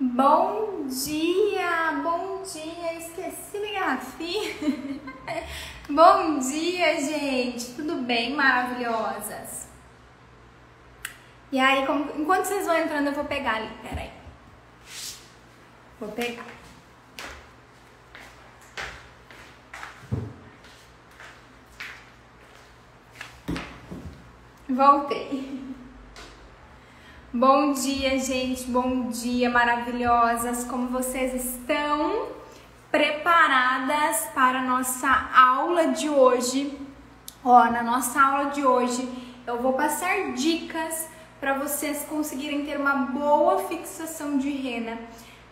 Bom dia, esqueci minha garrafinha. Bom dia, gente, tudo bem, maravilhosas? E aí, enquanto vocês vão entrando, eu vou pegar ali, peraí. Vou pegar. Voltei. Bom dia, gente, bom dia, maravilhosas, como vocês estão? Preparadas para a nossa aula de hoje? Na nossa aula de hoje eu vou passar dicas para vocês conseguirem ter uma boa fixação de rena,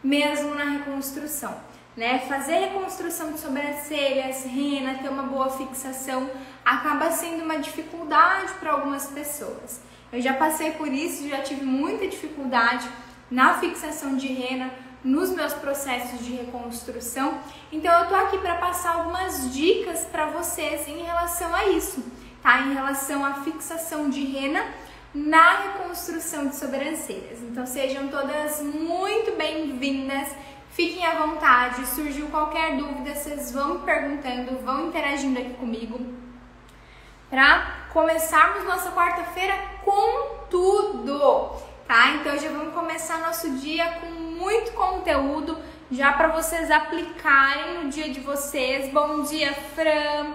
mesmo na reconstrução, né? Fazer reconstrução de sobrancelhas, rena, ter uma boa fixação acaba sendo uma dificuldade para algumas pessoas. Eu já passei por isso, já tive muita dificuldade na fixação de rena, nos meus processos de reconstrução. Então eu tô aqui para passar algumas dicas para vocês em relação a isso, tá? Em relação à fixação de rena na reconstrução de sobrancelhas. Então sejam todas muito bem-vindas, fiquem à vontade, surgiu qualquer dúvida, vocês vão perguntando, vão interagindo aqui comigo, para começarmos nossa quarta-feira com tudo, tá? Então já vamos começar nosso dia com muito conteúdo, já para vocês aplicarem no dia de vocês. Bom dia, Fran.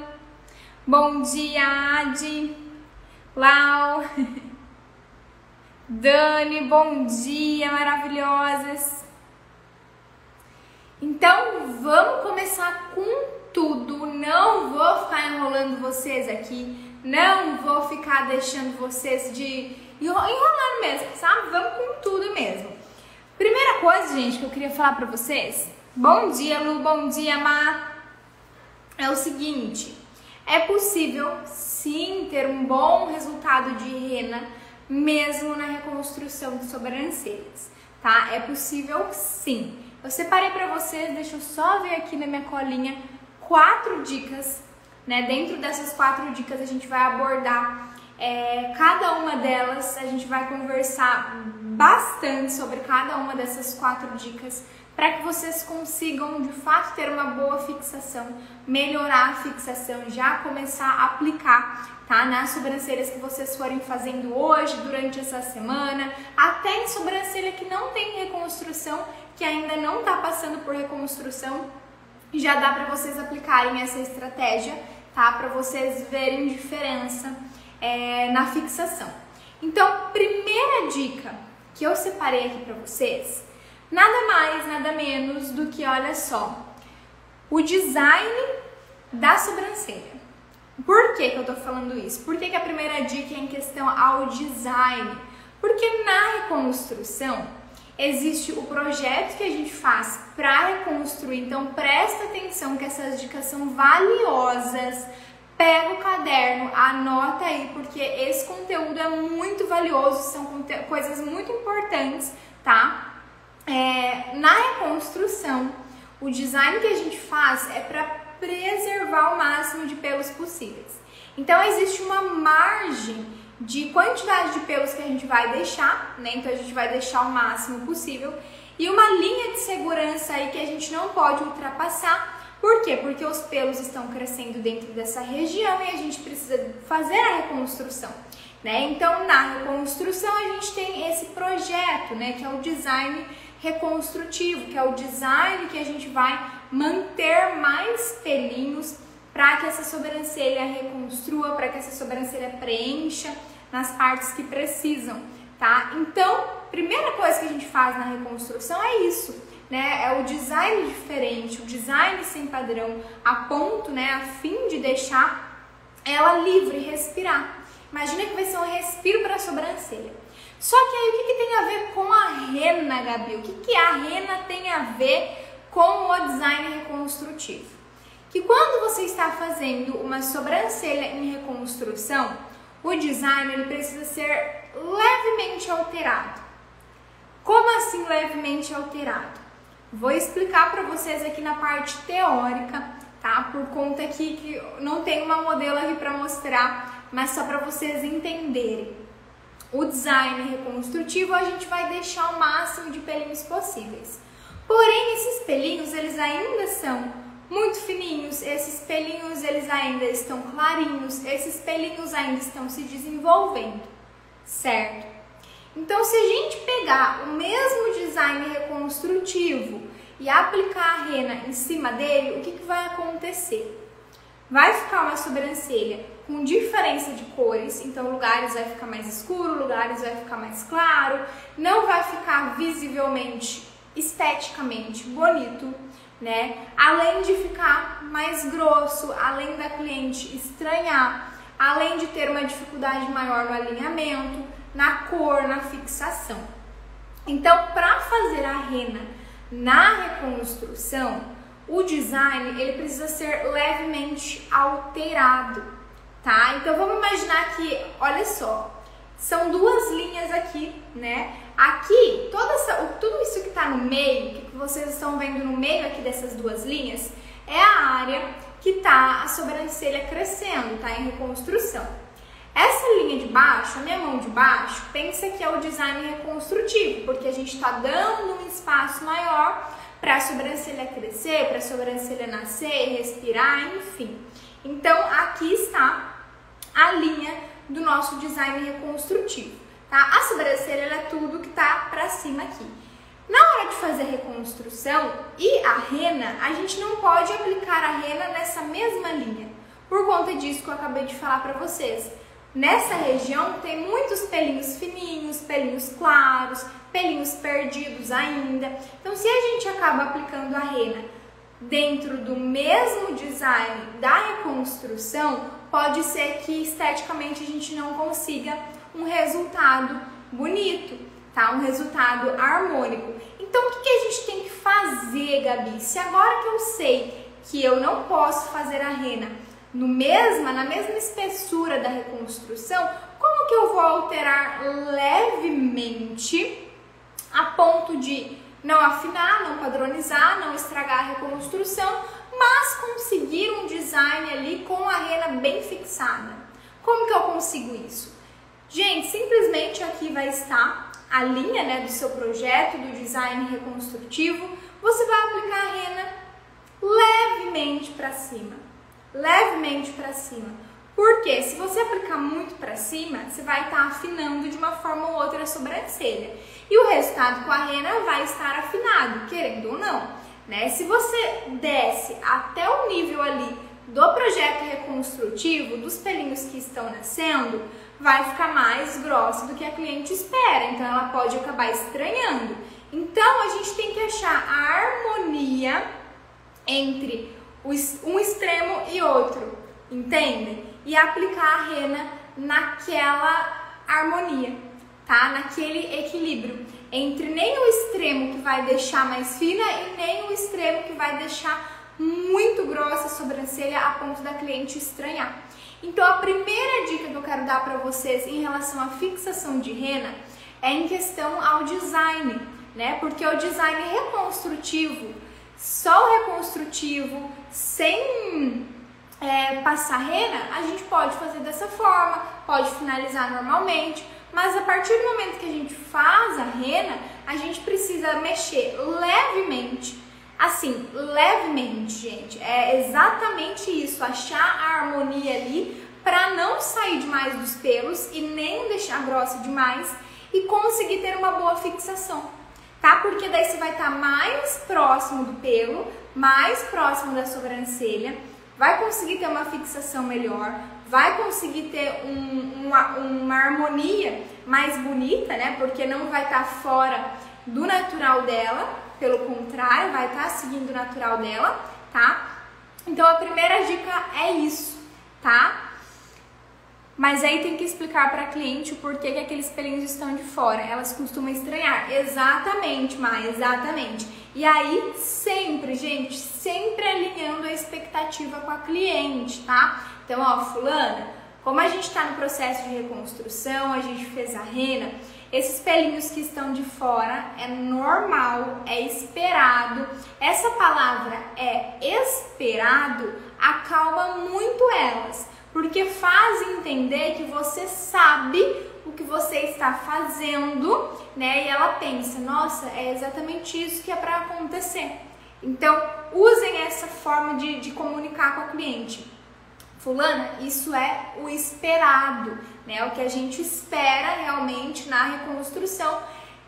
Bom dia, Adi. Lau. Dani, bom dia, maravilhosas. Então vamos começar com tudo, não vou ficar enrolando vocês aqui, não vou ficar deixando vocês de enrolando mesmo, sabe? Vamos com tudo mesmo. Primeira coisa, gente, que eu queria falar pra vocês, bom dia, Lu, bom dia, Má, é o seguinte, é possível sim ter um bom resultado de rena, mesmo na reconstrução de sobrancelhas, tá? É possível sim. Eu separei pra vocês, deixa eu só ver aqui na minha colinha, 4 dicas, né? Dentro dessas 4 dicas a gente vai abordar cada uma delas, a gente vai conversar bastante sobre cada uma dessas 4 dicas para que vocês consigam de fato ter uma boa fixação, melhorar a fixação, já começar a aplicar, tá? Nas sobrancelhas que vocês forem fazendo hoje, durante essa semana, até em sobrancelha que não tem reconstrução, que ainda não está passando por reconstrução, já dá para vocês aplicarem essa estratégia, tá? Para vocês verem diferença na fixação. Então, primeira dica que eu separei aqui para vocês, nada mais, nada menos do que, olha só, o design da sobrancelha. Por que eu tô falando isso? Por que a primeira dica é em questão ao design? Porque na reconstrução existe o projeto que a gente faz para reconstruir, então presta atenção que essas dicas são valiosas. Pega o caderno, anota aí, porque esse conteúdo é muito valioso, são coisas muito importantes, tá? Na reconstrução, o design que a gente faz é para preservar o máximo de pelos possíveis. Então existe uma margem de quantidade de pelos que a gente vai deixar, né? Então a gente vai deixar o máximo possível e uma linha de segurança aí que a gente não pode ultrapassar. Por quê? Porque os pelos estão crescendo dentro dessa região e a gente precisa fazer a reconstrução, né? Então na reconstrução a gente tem esse projeto, né? Que é o design reconstrutivo, que é o design que a gente vai manter mais pelinhos para que essa sobrancelha reconstrua, para que essa sobrancelha preencha nas partes que precisam, tá? Então, primeira coisa que a gente faz na reconstrução é isso, né? É o design diferente, o design sem padrão, a ponto, né, a fim de deixar ela livre, respirar. Imagina que vai ser um respiro para a sobrancelha. Só que aí o que tem a ver com a rena, Gabi? O que a rena tem a ver com o design reconstrutivo? Que quando você está fazendo uma sobrancelha em reconstrução, o design ele precisa ser levemente alterado. Como assim levemente alterado? Vou explicar para vocês aqui na parte teórica, tá? Por conta aqui que não tem uma modelo aqui para mostrar, mas só para vocês entenderem. o design reconstrutivo, a gente vai deixar o máximo de pelinhos possíveis. Porém, esses pelinhos, eles ainda são muito fininhos, esses pelinhos, eles ainda estão clarinhos, esses pelinhos ainda estão se desenvolvendo, certo? Então, se a gente pegar o mesmo design reconstrutivo e aplicar a rena em cima dele, o que vai acontecer? Vai ficar uma sobrancelha com diferença de cores, então lugares vai ficar mais escuro, lugares vai ficar mais claro, não vai ficar visivelmente, esteticamente bonito, né? Além de ficar mais grosso, além da cliente estranhar, além de ter uma dificuldade maior no alinhamento, na cor, na fixação. Então, para fazer a rena na reconstrução, o design ele precisa ser levemente alterado, tá? Então vamos imaginar que, olha só, são duas linhas aqui, né? Aqui, tudo isso que está no meio, que vocês estão vendo no meio aqui dessas duas linhas, é a área que está a sobrancelha crescendo, tá? Em reconstrução. Essa linha de baixo, a minha mão de baixo, pensa que é o design reconstrutivo, porque a gente está dando um espaço maior para a sobrancelha crescer, para a sobrancelha nascer, respirar, enfim. Então, aqui está a linha do nosso design reconstrutivo, tá? A sobrancelha ela é tudo que está para cima aqui. Na hora de fazer a reconstrução e a rena, a gente não pode aplicar a rena nessa mesma linha, por conta disso que eu acabei de falar para vocês. Nessa região tem muitos pelinhos fininhos, pelinhos claros, pelinhos perdidos ainda. Então, se a gente acaba aplicando a rena dentro do mesmo design da reconstrução, pode ser que esteticamente a gente não consiga um resultado bonito, tá? Um resultado harmônico. Então, o que a gente tem que fazer, Gabi? Se agora que eu sei que eu não posso fazer a rena na mesma espessura da reconstrução, como que eu vou alterar levemente a ponto de não afinar, não padronizar, não estragar a reconstrução, mas conseguir um design ali com a rena bem fixada? Como que eu consigo isso? Gente, simplesmente aqui vai estar a linha, né, do seu projeto, do design reconstrutivo. Você vai aplicar a rena levemente para cima. Levemente para cima. Porque se você aplicar muito para cima, você vai estar afinando de uma forma ou outra a sobrancelha. E o resultado com a rena vai estar afinado, querendo ou não, né? Se você desce até o nível ali do projeto reconstrutivo, dos pelinhos que estão nascendo, vai ficar mais grossa do que a cliente espera. Então ela pode acabar estranhando. Então a gente tem que achar a harmonia entre um extremo e outro, entendem? E aplicar a rena naquela harmonia, tá? Naquele equilíbrio entre nem o extremo que vai deixar mais fina e nem o extremo que vai deixar muito grossa a sobrancelha a ponto da cliente estranhar. Então a primeira dica que eu quero dar para vocês em relação à fixação de rena é em questão ao design, né? Porque o design reconstrutivo, só o reconstrutivo, sem passar rena, a gente pode fazer dessa forma, pode finalizar normalmente, mas a partir do momento que a gente faz a rena, a gente precisa mexer levemente, assim, levemente, gente, é exatamente isso, achar a harmonia ali para não sair demais dos pelos e nem deixar grossa demais e conseguir ter uma boa fixação, tá? Porque daí você vai estar mais próximo do pelo, mais próximo da sobrancelha, vai conseguir ter uma fixação melhor, vai conseguir ter uma harmonia mais bonita, né? Porque não vai estar fora do natural dela, pelo contrário, vai estar seguindo o natural dela, tá? Então a primeira dica é isso, tá? Mas aí tem que explicar para a cliente o porquê que aqueles pelinhos estão de fora. Elas costumam estranhar. Exatamente, Maia, exatamente. E aí sempre, gente, sempre alinhando a expectativa com a cliente, tá? Então, ó, fulana, como a gente está no processo de reconstrução, a gente fez a rena, esses pelinhos que estão de fora é normal, é esperado. Essa palavra é esperado, acalma muito elas, porque faz entender que você sabe o que você está fazendo, né? E ela pensa, nossa, é exatamente isso que é para acontecer. Então, usem essa forma de comunicar com a cliente. Fulana, isso é o esperado, né? O que a gente espera realmente na reconstrução,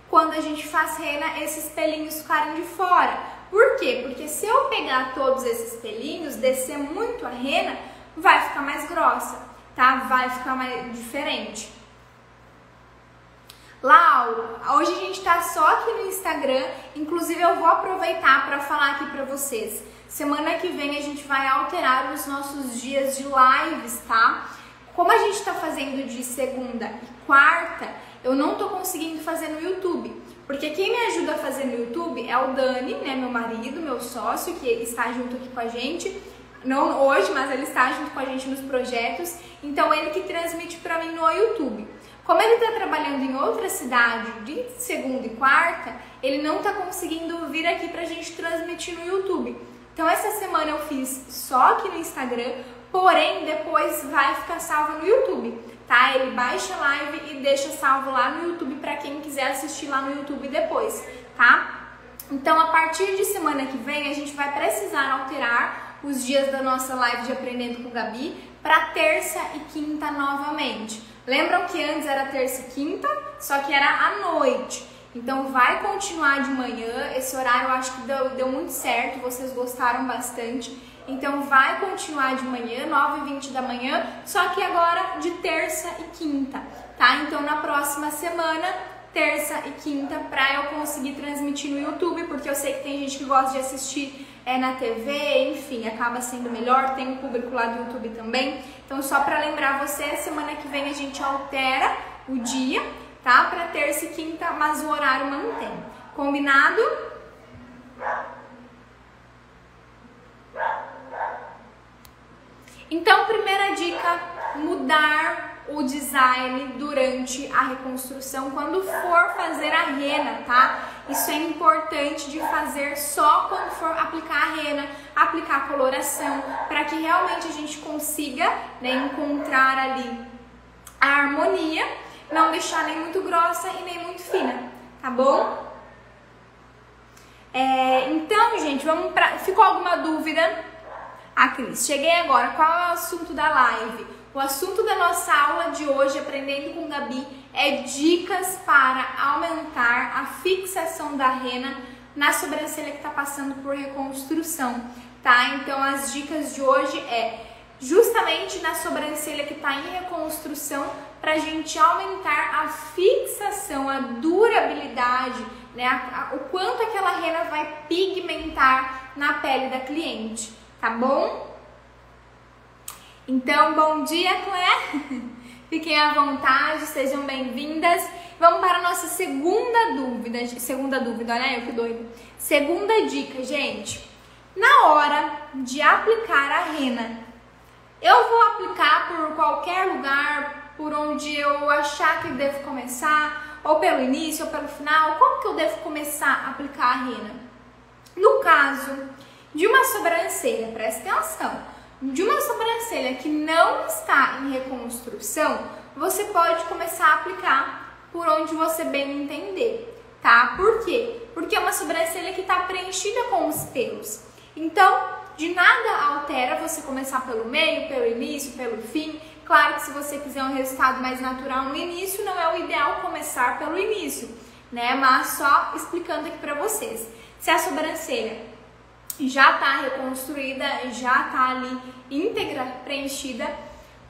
quando a gente faz rena, esses pelinhos ficarem de fora. Por quê? Porque se eu pegar todos esses pelinhos, descer muito a rena, vai ficar mais grossa, tá? Vai ficar mais diferente. Lau, hoje a gente tá só aqui no Instagram, inclusive eu vou aproveitar para falar aqui para vocês. Semana que vem a gente vai alterar os nossos dias de lives, tá? Como a gente tá fazendo de segunda e quarta, eu não tô conseguindo fazer no YouTube, porque quem me ajuda a fazer no YouTube é o Dani, né, meu marido, meu sócio, que está junto aqui com a gente, não hoje, mas ele está junto com a gente nos projetos, então ele que transmite para mim no YouTube. Como ele está trabalhando em outra cidade de segunda e quarta, ele não está conseguindo vir aqui pra gente transmitir no YouTube. Então essa semana eu fiz só aqui no Instagram, porém depois vai ficar salvo no YouTube, tá? Ele baixa a live e deixa salvo lá no YouTube para quem quiser assistir lá no YouTube depois, tá? Então a partir de semana que vem a gente vai precisar alterar os dias da nossa live de Aprendendo com Gabi para terça e quinta novamente. Lembram que antes era terça e quinta, só que era à noite. Então vai continuar de manhã, esse horário eu acho que deu muito certo, vocês gostaram bastante. Então vai continuar de manhã, 9h20 da manhã, só que agora de terça e quinta, tá? Então na próxima semana, terça e quinta, pra eu conseguir transmitir no YouTube, porque eu sei que tem gente que gosta de assistir na TV, enfim, acaba sendo melhor, tem um público lá do YouTube também. Então só pra lembrar você, semana que vem a gente altera o dia, tá? Pra terça e quinta, mas o horário mantém. Combinado? Então, primeira dica, mudar o design durante a reconstrução quando for fazer a rena, tá? Isso é importante de fazer só quando for aplicar a rena, aplicar a coloração, para que realmente a gente consiga, né, encontrar ali a harmonia, não deixar nem muito grossa e nem muito fina, tá bom? Então, gente, vamos pra... Ficou alguma dúvida? Cris, cheguei agora. Qual é o assunto da live? O assunto da nossa aula de hoje, Aprendendo com Gabi, é dicas para aumentar a fixação da rena na sobrancelha que está passando por reconstrução, tá? Então, as dicas de hoje é justamente na sobrancelha que está em reconstrução, para a gente aumentar a fixação, a durabilidade, né? O quanto aquela rena vai pigmentar na pele da cliente, tá bom? Então, bom dia, Claire! Fiquem à vontade, sejam bem-vindas. Vamos para a nossa segunda dúvida, olha eu que doido. Segunda dica, gente. Na hora de aplicar a rena, eu vou aplicar por qualquer lugar, por onde eu achar que devo começar, ou pelo início, ou pelo final. Como que eu devo começar a aplicar a rena? No caso de uma sobrancelha, presta atenção, de uma sobrancelha que não está em reconstrução, você pode começar a aplicar por onde você bem entender, tá? Por quê? Porque é uma sobrancelha que está preenchida com os pelos. Então, de nada altera você começar pelo meio, pelo início, pelo fim. Claro que se você quiser um resultado mais natural no início, não é o ideal começar pelo início, né? Mas só explicando aqui pra vocês. Se a sobrancelha já está reconstruída, já está ali íntegra, preenchida,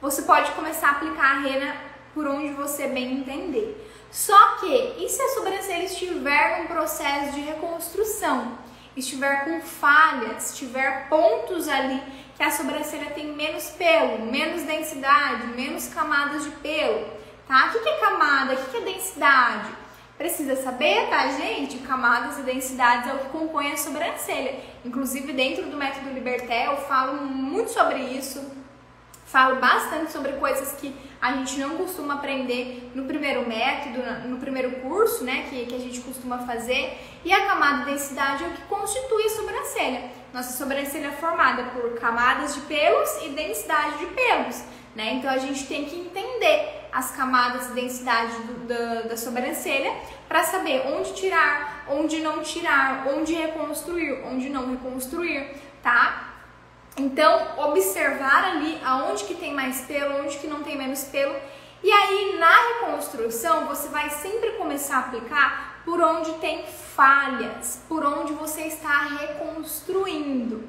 você pode começar a aplicar a rena por onde você bem entender. Só que, e se a sobrancelha estiver num processo de reconstrução, estiver com falhas, tiver pontos ali que a sobrancelha tem menos pelo, menos densidade, menos camadas de pelo, tá? O que é camada? O que é densidade? Precisa saber, tá, gente? Camadas e densidades é o que compõe a sobrancelha. Inclusive, dentro do método Liberté, eu falo muito sobre isso. Falo bastante sobre coisas que a gente não costuma aprender no primeiro método, no primeiro curso, né, que a gente costuma fazer. E a camada e densidade é o que constitui a sobrancelha. Nossa sobrancelha é formada por camadas de pelos e densidade de pelos, né? Então, a gente tem que entender as camadas de densidade da sobrancelha para saber onde tirar, onde não tirar, onde reconstruir, onde não reconstruir, tá? Então, observar ali aonde que tem mais pelo, onde que não tem menos pelo. E aí, na reconstrução, você vai sempre começar a aplicar por onde tem falhas, por onde você está reconstruindo.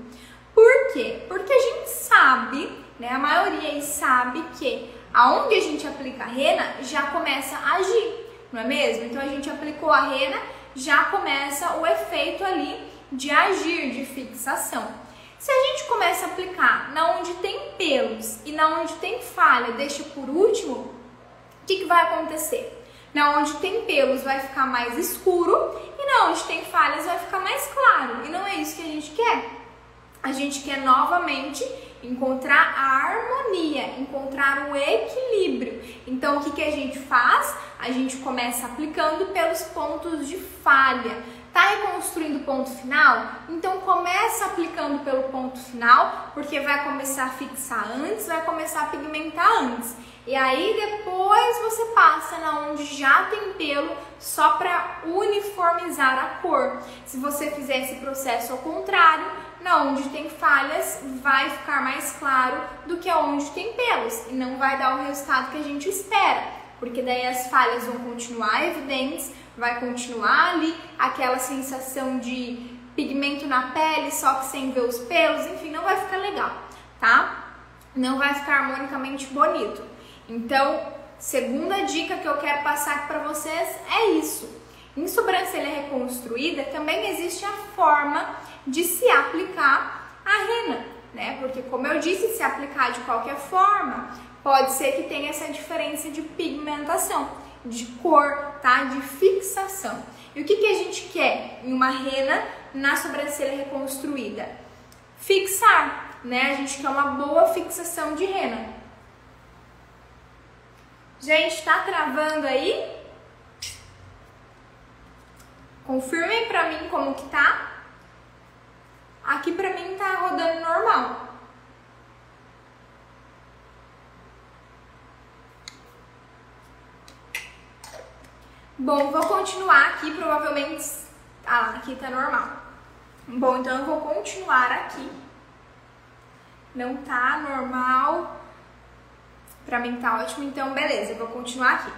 Por quê? Porque a gente sabe, né, a maioria aí sabe que aonde a gente aplica a rena já começa a agir, não é mesmo? Então, a gente aplicou a rena, já começa o efeito ali de agir, de fixação. Se a gente começa a aplicar na onde tem pelos e na onde tem falha, deixa por último, o que vai acontecer? Na onde tem pelos vai ficar mais escuro e na onde tem falhas vai ficar mais claro. E não é isso que a gente quer. A gente quer novamente encontrar a harmonia, encontrar o equilíbrio. Então, o que a gente faz? A gente começa aplicando pelos pontos de falha. Tá reconstruindo o ponto final? Então começa aplicando pelo ponto final, porque vai começar a fixar antes, vai começar a pigmentar antes. E aí depois você passa na onde já tem pelo, só para uniformizar a cor. Se você fizer esse processo ao contrário, na onde tem falhas vai ficar mais claro do que onde tem pelos e não vai dar o resultado que a gente espera, porque daí as falhas vão continuar evidentes, vai continuar ali aquela sensação de pigmento na pele, só que sem ver os pelos, enfim, não vai ficar legal, tá? Não vai ficar harmonicamente bonito. Então, segunda dica que eu quero passar aqui para vocês é isso. Em sobrancelha reconstruída também existe a forma de se aplicar a rena, né? Porque, como eu disse, se aplicar de qualquer forma, pode ser que tenha essa diferença de pigmentação, de cor, tá? De fixação. E o que a gente quer em uma rena na sobrancelha reconstruída? Fixar, né? A gente quer uma boa fixação de rena. Gente, tá travando aí? Confirmem pra mim como que tá. Aqui pra mim tá rodando normal. Bom, vou continuar aqui, provavelmente... Ah, aqui tá normal. Bom, então eu vou continuar aqui. Não tá normal. Pra mim tá ótimo, então beleza, eu vou continuar aqui.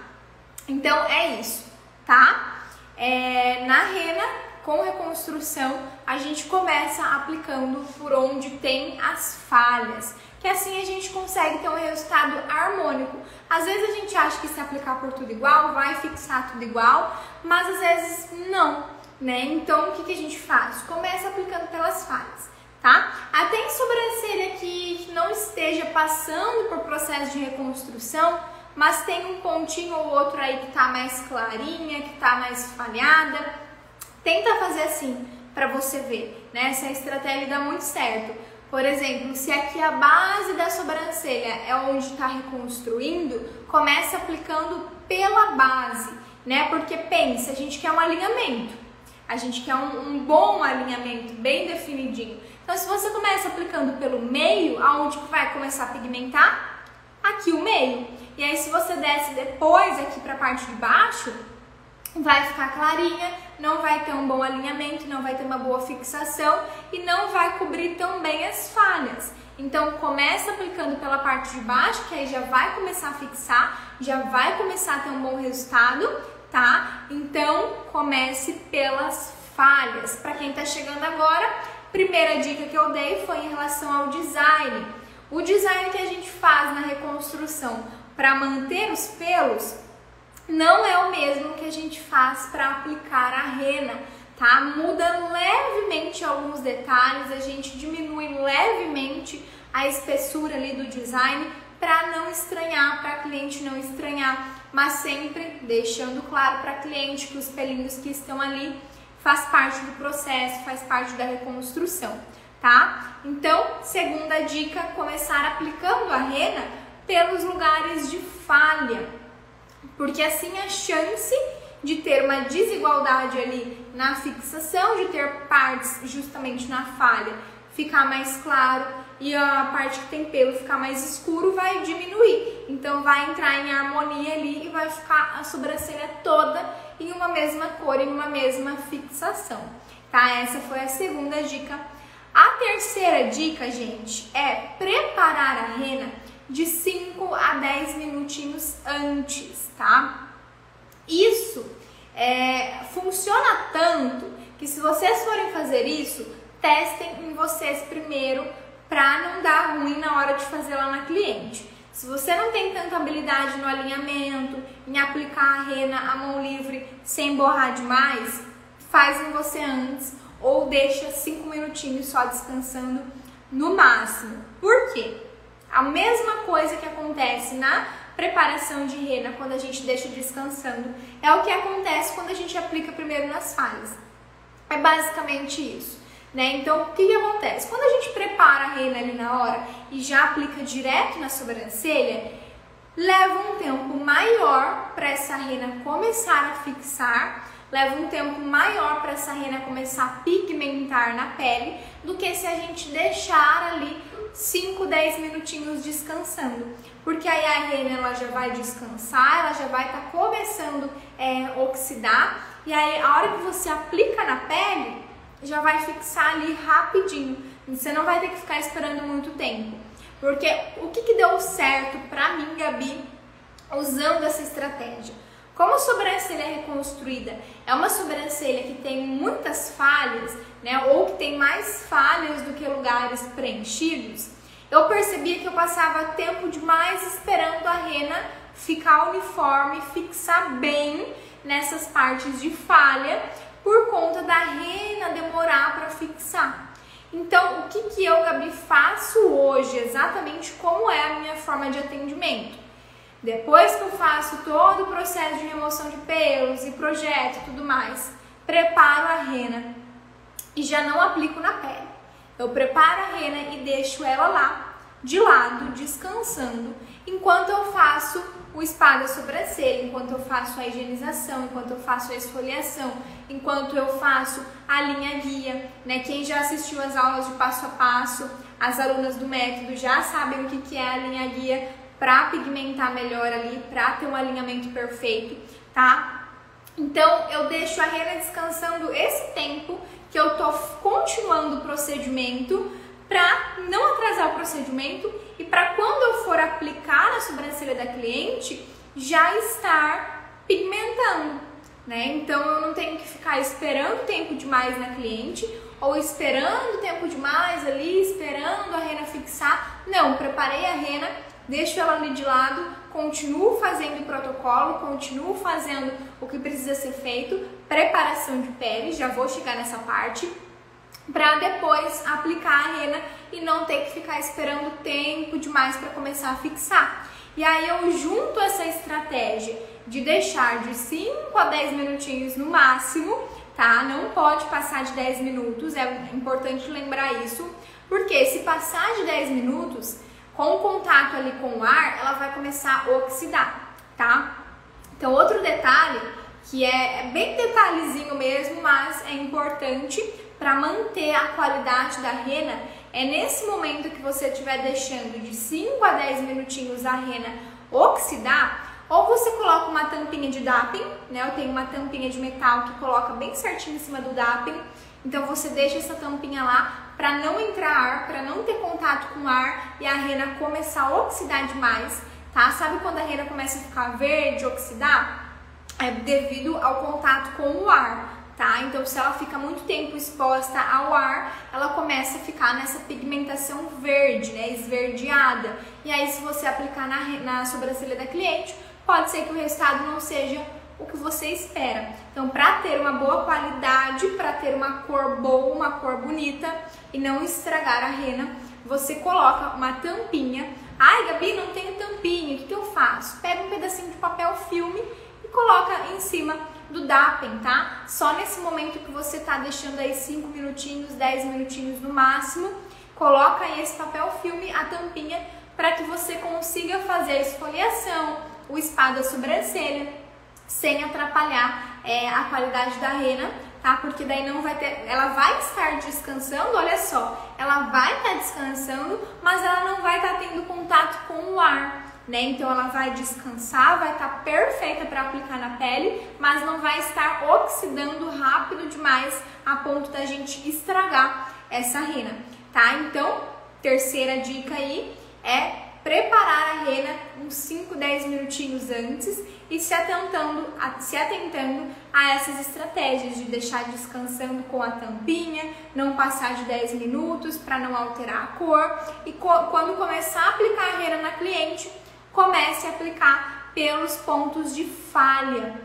Então é isso, tá? Na rena, com reconstrução, a gente começa aplicando por onde tem as falhas, que assim a gente consegue ter um resultado harmônico. Às vezes a gente acha que se aplicar por tudo igual, vai fixar tudo igual, mas às vezes não, né? Então o que a gente faz? Começa aplicando pelas falhas, tá? Até em sobrancelha que não esteja passando por processo de reconstrução, mas tem um pontinho ou outro aí que tá mais clarinha, que tá mais falhada, tenta fazer assim para você ver, né? Essa estratégia dá muito certo. Por exemplo, se aqui a base da sobrancelha é onde está reconstruindo, começa aplicando pela base, né? Porque pensa, a gente quer um alinhamento, a gente quer um bom alinhamento, bem definidinho. Então, se você começa aplicando pelo meio, aonde que vai começar a pigmentar? Aqui o meio. E aí, se você desce depois aqui para a parte de baixo, vai ficar clarinha, não vai ter um bom alinhamento, não vai ter uma boa fixação e não vai cobrir tão bem as falhas. Então, começa aplicando pela parte de baixo, que aí já vai começar a fixar, já vai começar a ter um bom resultado, tá? Então, comece pelas falhas. Para quem tá chegando agora, primeira dica que eu dei foi em relação ao design. O design que a gente faz na reconstrução para manter os pelos não é o mesmo que a gente faz para aplicar a rena, tá? Muda levemente alguns detalhes, a gente diminui levemente a espessura ali do design para não estranhar, para a cliente não estranhar, mas sempre deixando claro para a cliente que os pelinhos que estão ali faz parte do processo, faz parte da reconstrução, tá? Então, segunda dica, começar aplicando a rena pelos lugares de falha, porque assim a chance de ter uma desigualdade ali na fixação, de ter partes justamente na falha ficar mais claro e a parte que tem pelo ficar mais escuro vai diminuir. então vai entrar em harmonia ali e vai ficar a sobrancelha toda em uma mesma cor, em uma mesma fixação, tá? Essa foi a segunda dica. A terceira dica, gente, é preparar a rena de 5 a 10 minutinhos antes, tá? Isso funciona tanto que se vocês forem fazer isso, testem em vocês primeiro para não dar ruim na hora de fazer lá na cliente. Se você não tem tanta habilidade no alinhamento, em aplicar a rena à mão livre sem borrar demais, faz em você antes ou deixa 5 minutinhos só descansando no máximo. Por quê? A mesma coisa que acontece na preparação de rena quando a gente deixa descansando é o que acontece quando a gente aplica primeiro nas falhas. É basicamente isso, né? Então, o que acontece? Quando a gente prepara a rena ali na hora e já aplica direto na sobrancelha, leva um tempo maior para essa rena começar a fixar, leva um tempo maior para essa rena começar a pigmentar na pele do que se a gente deixar ali 5, 10 minutinhos descansando, porque aí a rena ela já vai descansar, ela já vai estar começando a oxidar, e aí a hora que você aplica na pele, já vai fixar ali rapidinho, você não vai ter que ficar esperando muito tempo, porque o que deu certo pra mim, Gabi, usando essa estratégia? Como a sobrancelha reconstruída é uma sobrancelha que tem muitas falhas, né, ou que tem mais falhas do que lugares preenchidos, eu percebia que eu passava tempo demais esperando a rena ficar uniforme, fixar bem nessas partes de falha, por conta da rena demorar para fixar. Então, o que eu, Gabi, faço hoje, exatamente como é a minha forma de atendimento? Depois que eu faço todo o processo de remoção de pelos e projeto e tudo mais, preparo a rena e já não aplico na pele. Eu preparo a rena e deixo ela lá, de lado, descansando, enquanto eu faço o spa da sobrancelha, enquanto eu faço a higienização, enquanto eu faço a esfoliação, enquanto eu faço a linha guia, né? Quem já assistiu às aulas de passo a passo, as alunas do método já sabem o que é a linha guia para pigmentar melhor ali, para ter um alinhamento perfeito, tá? Então eu deixo a rena descansando esse tempo que eu tô continuando o procedimento, para não atrasar o procedimento e para quando eu for aplicar na sobrancelha da cliente já estar pigmentando, né? Então eu não tenho que ficar esperando tempo demais na cliente ou esperando tempo demais ali, esperando a rena fixar. Não, preparei a rena, deixo ela ali de lado, continuo fazendo o protocolo, continuo fazendo o que precisa ser feito, preparação de pele, já vou chegar nessa parte, para depois aplicar a rena e não ter que ficar esperando tempo demais para começar a fixar. E aí eu junto essa estratégia de deixar de 5 a 10 minutinhos no máximo, tá? Não pode passar de 10 minutos, é importante lembrar isso, porque se passar de 10 minutos, com o contato ali com o ar, ela vai começar a oxidar, tá? Então outro detalhe, que é bem detalhezinho mesmo, mas é importante para manter a qualidade da rena, é nesse momento que você estiver deixando de 5 a 10 minutinhos a rena oxidar, ou você coloca uma tampinha de dapping, né? Eu tenho uma tampinha de metal que coloca bem certinho em cima do dapping, então você deixa essa tampinha lá para não entrar ar, para não ter contato com ar e a rena começar a oxidar demais, tá? Sabe quando a rena começa a ficar verde, oxidar? É devido ao contato com o ar. Tá? Então, se ela fica muito tempo exposta ao ar, ela começa a ficar nessa pigmentação verde, né? Esverdeada. E aí, se você aplicar na sobrancelha da cliente, pode ser que o resultado não seja o que você espera. Então, para ter uma boa qualidade, para ter uma cor boa, uma cor bonita e não estragar a rena, você coloca uma tampinha. Ai, Gabi, não tenho tampinha, o que eu faço? Pega um pedacinho de papel filme e coloca em cima do dapping, tá? Só nesse momento que você tá deixando aí 5 minutinhos, 10 minutinhos no máximo, coloca aí esse papel filme, a tampinha, para que você consiga fazer a esfoliação, o spa da sobrancelha, sem atrapalhar a qualidade da rena, tá? Porque daí não vai ter, ela vai estar descansando, olha só, ela vai estar descansando, mas ela não vai estar tendo contato com o ar, né? Então ela vai descansar, vai estar perfeita para aplicar na pele, mas não vai estar oxidando rápido demais a ponto da gente estragar essa rena, tá? Então, terceira dica aí é preparar a rena uns 5, 10 minutinhos antes e se atentando a essas estratégias de deixar descansando com a tampinha, não passar de 10 minutos para não alterar a cor e quando começar a aplicar a rena na cliente, comece a aplicar pelos pontos de falha,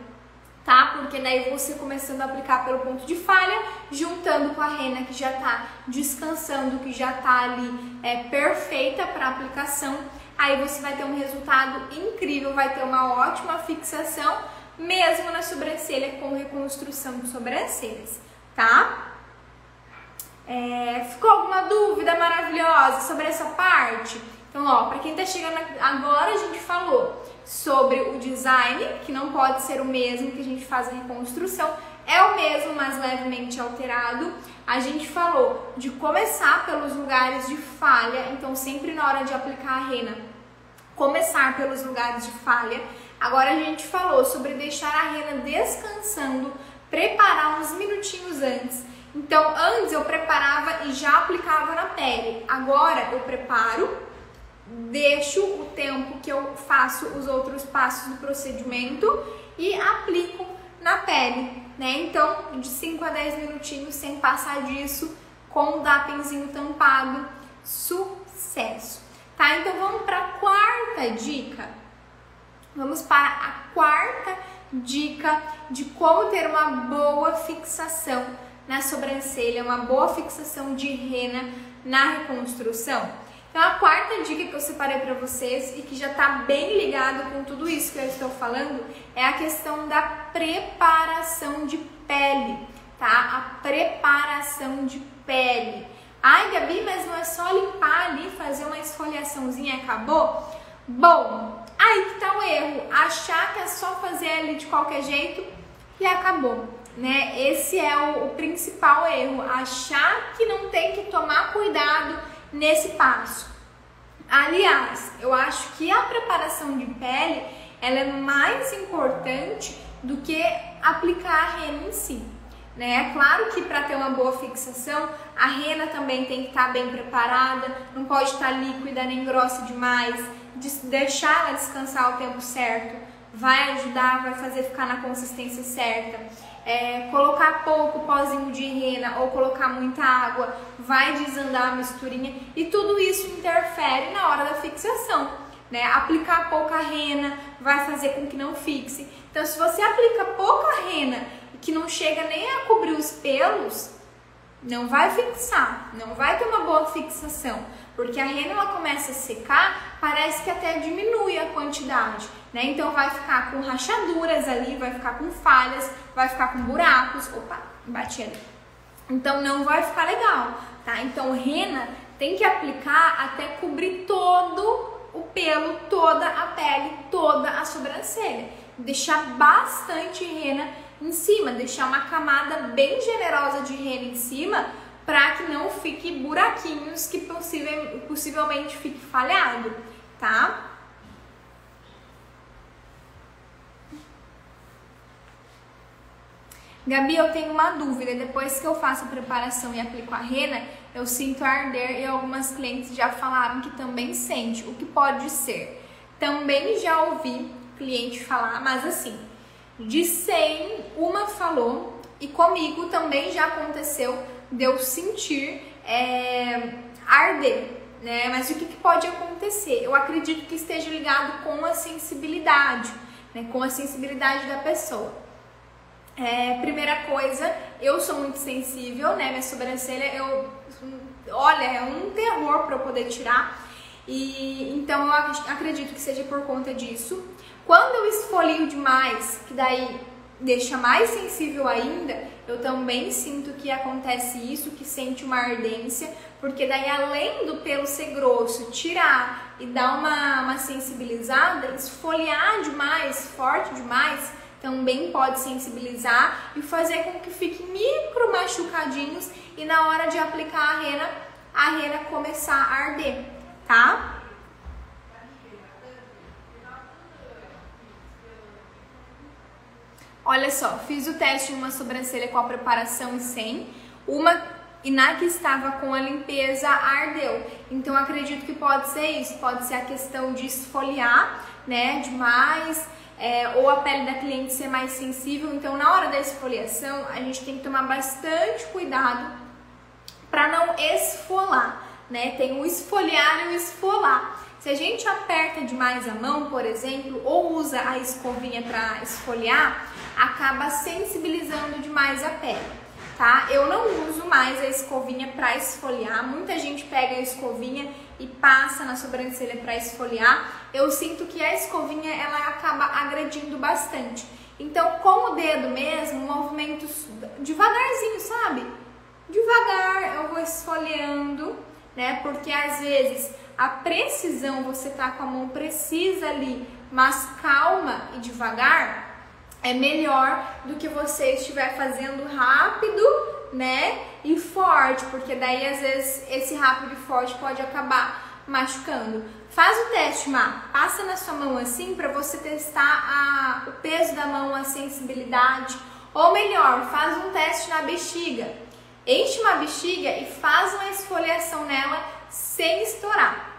tá? Porque daí você começando a aplicar pelo ponto de falha, juntando com a rena que já tá descansando, que já tá ali perfeita para aplicação, aí você vai ter um resultado incrível, vai ter uma ótima fixação, mesmo na sobrancelha com reconstrução de sobrancelhas, tá? Ficou alguma dúvida maravilhosa sobre essa parte? Então, ó, para quem tá chegando agora, a gente falou sobre o design, que não pode ser o mesmo que a gente faz a reconstrução, é o mesmo, mas levemente alterado. A gente falou de começar pelos lugares de falha, então sempre na hora de aplicar a rena, começar pelos lugares de falha. Agora a gente falou sobre deixar a rena descansando, preparar uns minutinhos antes. Então, antes eu preparava e já aplicava na pele. Agora eu preparo, deixo o tempo que eu faço os outros passos do procedimento e aplico na pele, né? Então, de 5 a 10 minutinhos sem passar disso, com o dapenzinho tampado, sucesso, tá? Então, vamos para a quarta dica. Vamos para a quarta dica de como ter uma boa fixação na sobrancelha, uma boa fixação de rena na reconstrução. Então, a quarta dica que eu separei para vocês e que já está bem ligado com tudo isso que eu estou falando é a questão da preparação de pele, tá? A preparação de pele. Ai, Gabi, mas não é só limpar ali, fazer uma esfoliaçãozinha e acabou? Bom, aí que tá o erro, achar que é só fazer ali de qualquer jeito e acabou, né? Esse é o principal erro, achar que não tem que tomar cuidado nesse passo. Aliás, eu acho que a preparação de pele ela é mais importante do que aplicar a rena em si, né? É claro que para ter uma boa fixação, a rena também tem que estar bem preparada, não pode estar líquida nem grossa demais, deixar ela descansar o tempo certo, vai ajudar, vai fazer ficar na consistência certa. Colocar pouco pozinho de rena ou colocar muita água vai desandar a misturinha e tudo isso interfere na hora da fixação, né? Aplicar pouca rena vai fazer com que não fixe. Então, se você aplica pouca rena e que não chega nem a cobrir os pelos, não vai fixar, não vai ter uma boa fixação, porque a rena ela começa a secar, parece que até diminui a quantidade, né? Então vai ficar com rachaduras ali, vai ficar com falhas, vai ficar com buracos, opa, bati ali. Então não vai ficar legal, tá? Então rena tem que aplicar até cobrir todo o pelo, toda a pele, toda a sobrancelha. Deixar bastante rena em cima, deixar uma camada bem generosa de rena em cima para que não fique buraquinhos que possivelmente fique falhado, tá? Gabi, eu tenho uma dúvida, depois que eu faço a preparação e aplico a rena, eu sinto arder e algumas clientes já falaram que também sente. O que pode ser? Também já ouvi cliente falar, mas assim, de 100, uma falou e comigo também já aconteceu de eu sentir arder, né? Mas o que pode acontecer? Eu acredito que esteja ligado com a sensibilidade, né? Com a sensibilidade da pessoa. Primeira coisa, eu sou muito sensível, né? Minha sobrancelha, olha, é um terror para eu poder tirar. E então eu acredito que seja por conta disso. Quando eu esfolio demais, que daí deixa mais sensível ainda, eu também sinto que acontece isso, que sente uma ardência, porque daí além do pelo ser grosso, tirar e dar uma sensibilizada, esfoliar demais, forte demais, também pode sensibilizar e fazer com que fique micro machucadinhos e na hora de aplicar a rena começar a arder, tá? Olha só, fiz o teste em uma sobrancelha com a preparação e sem, e na que estava com a limpeza ardeu. Então acredito que pode ser isso, pode ser a questão de esfoliar, né, demais, ou a pele da cliente ser mais sensível. Então na hora da esfoliação a gente tem que tomar bastante cuidado para não esfolar, né? Tem o esfoliar e o esfolar. Se a gente aperta demais a mão, por exemplo, ou usa a escovinha para esfoliar, acaba sensibilizando demais a pele, tá? Eu não uso mais a escovinha para esfoliar. Muita gente pega a escovinha e passa na sobrancelha para esfoliar. Eu sinto que a escovinha ela acaba agredindo bastante. Então, com o dedo mesmo, movimentos devagarzinho, sabe? Devagar eu vou esfoliando, né? Porque às vezes a precisão, você tá com a mão precisa ali, mas calma e devagar, é melhor do que você estiver fazendo rápido, né, e forte, porque daí às vezes esse rápido e forte pode acabar machucando. Faz o teste, Má, passa na sua mão assim para você testar o peso da mão, a sensibilidade, ou melhor, faz um teste na bexiga. Enche uma bexiga e faz uma esfoliação nela sem estourar.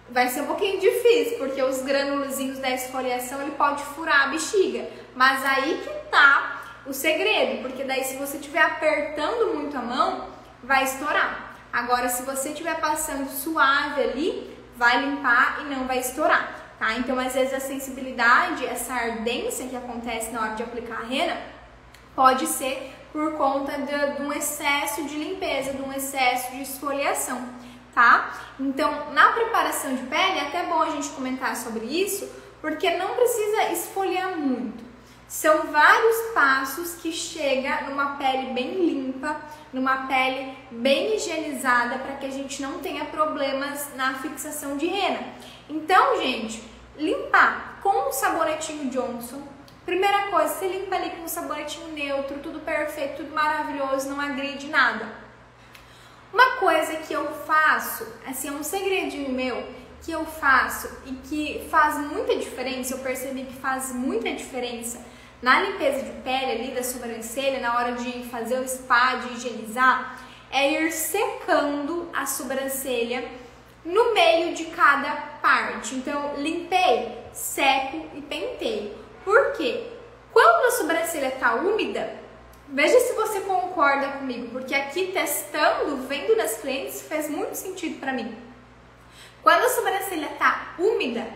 Vai ser um pouquinho difícil, porque os granulozinhos da esfoliação ele pode furar a bexiga. Mas aí que tá o segredo, porque daí se você estiver apertando muito a mão, vai estourar. Agora, se você estiver passando suave ali, vai limpar e não vai estourar, tá? Então, às vezes a sensibilidade, essa ardência que acontece na hora de aplicar a rena, pode ser por conta de um excesso de limpeza, de um excesso de esfoliação, tá? Então, na preparação de pele, é até bom a gente comentar sobre isso, porque não precisa esfoliar muito. São vários passos que chega numa pele bem limpa, numa pele bem higienizada, para que a gente não tenha problemas na fixação de rena. Então, gente, limpar com o sabonetinho Johnson. Primeira coisa, você limpa ali com um sabonetinho neutro, tudo perfeito, tudo maravilhoso, não agride nada. Uma coisa que eu faço, assim, é um segredinho meu, que eu faço e que faz muita diferença, eu percebi que faz muita diferença na limpeza de pele ali da sobrancelha, na hora de fazer o spa, de higienizar, é ir secando a sobrancelha no meio de cada parte. Então, limpei, seco e penteio. Por quê? Quando a sobrancelha está úmida, veja se você concorda comigo, porque aqui testando, vendo nas clientes, fez muito sentido para mim. Quando a sobrancelha está úmida,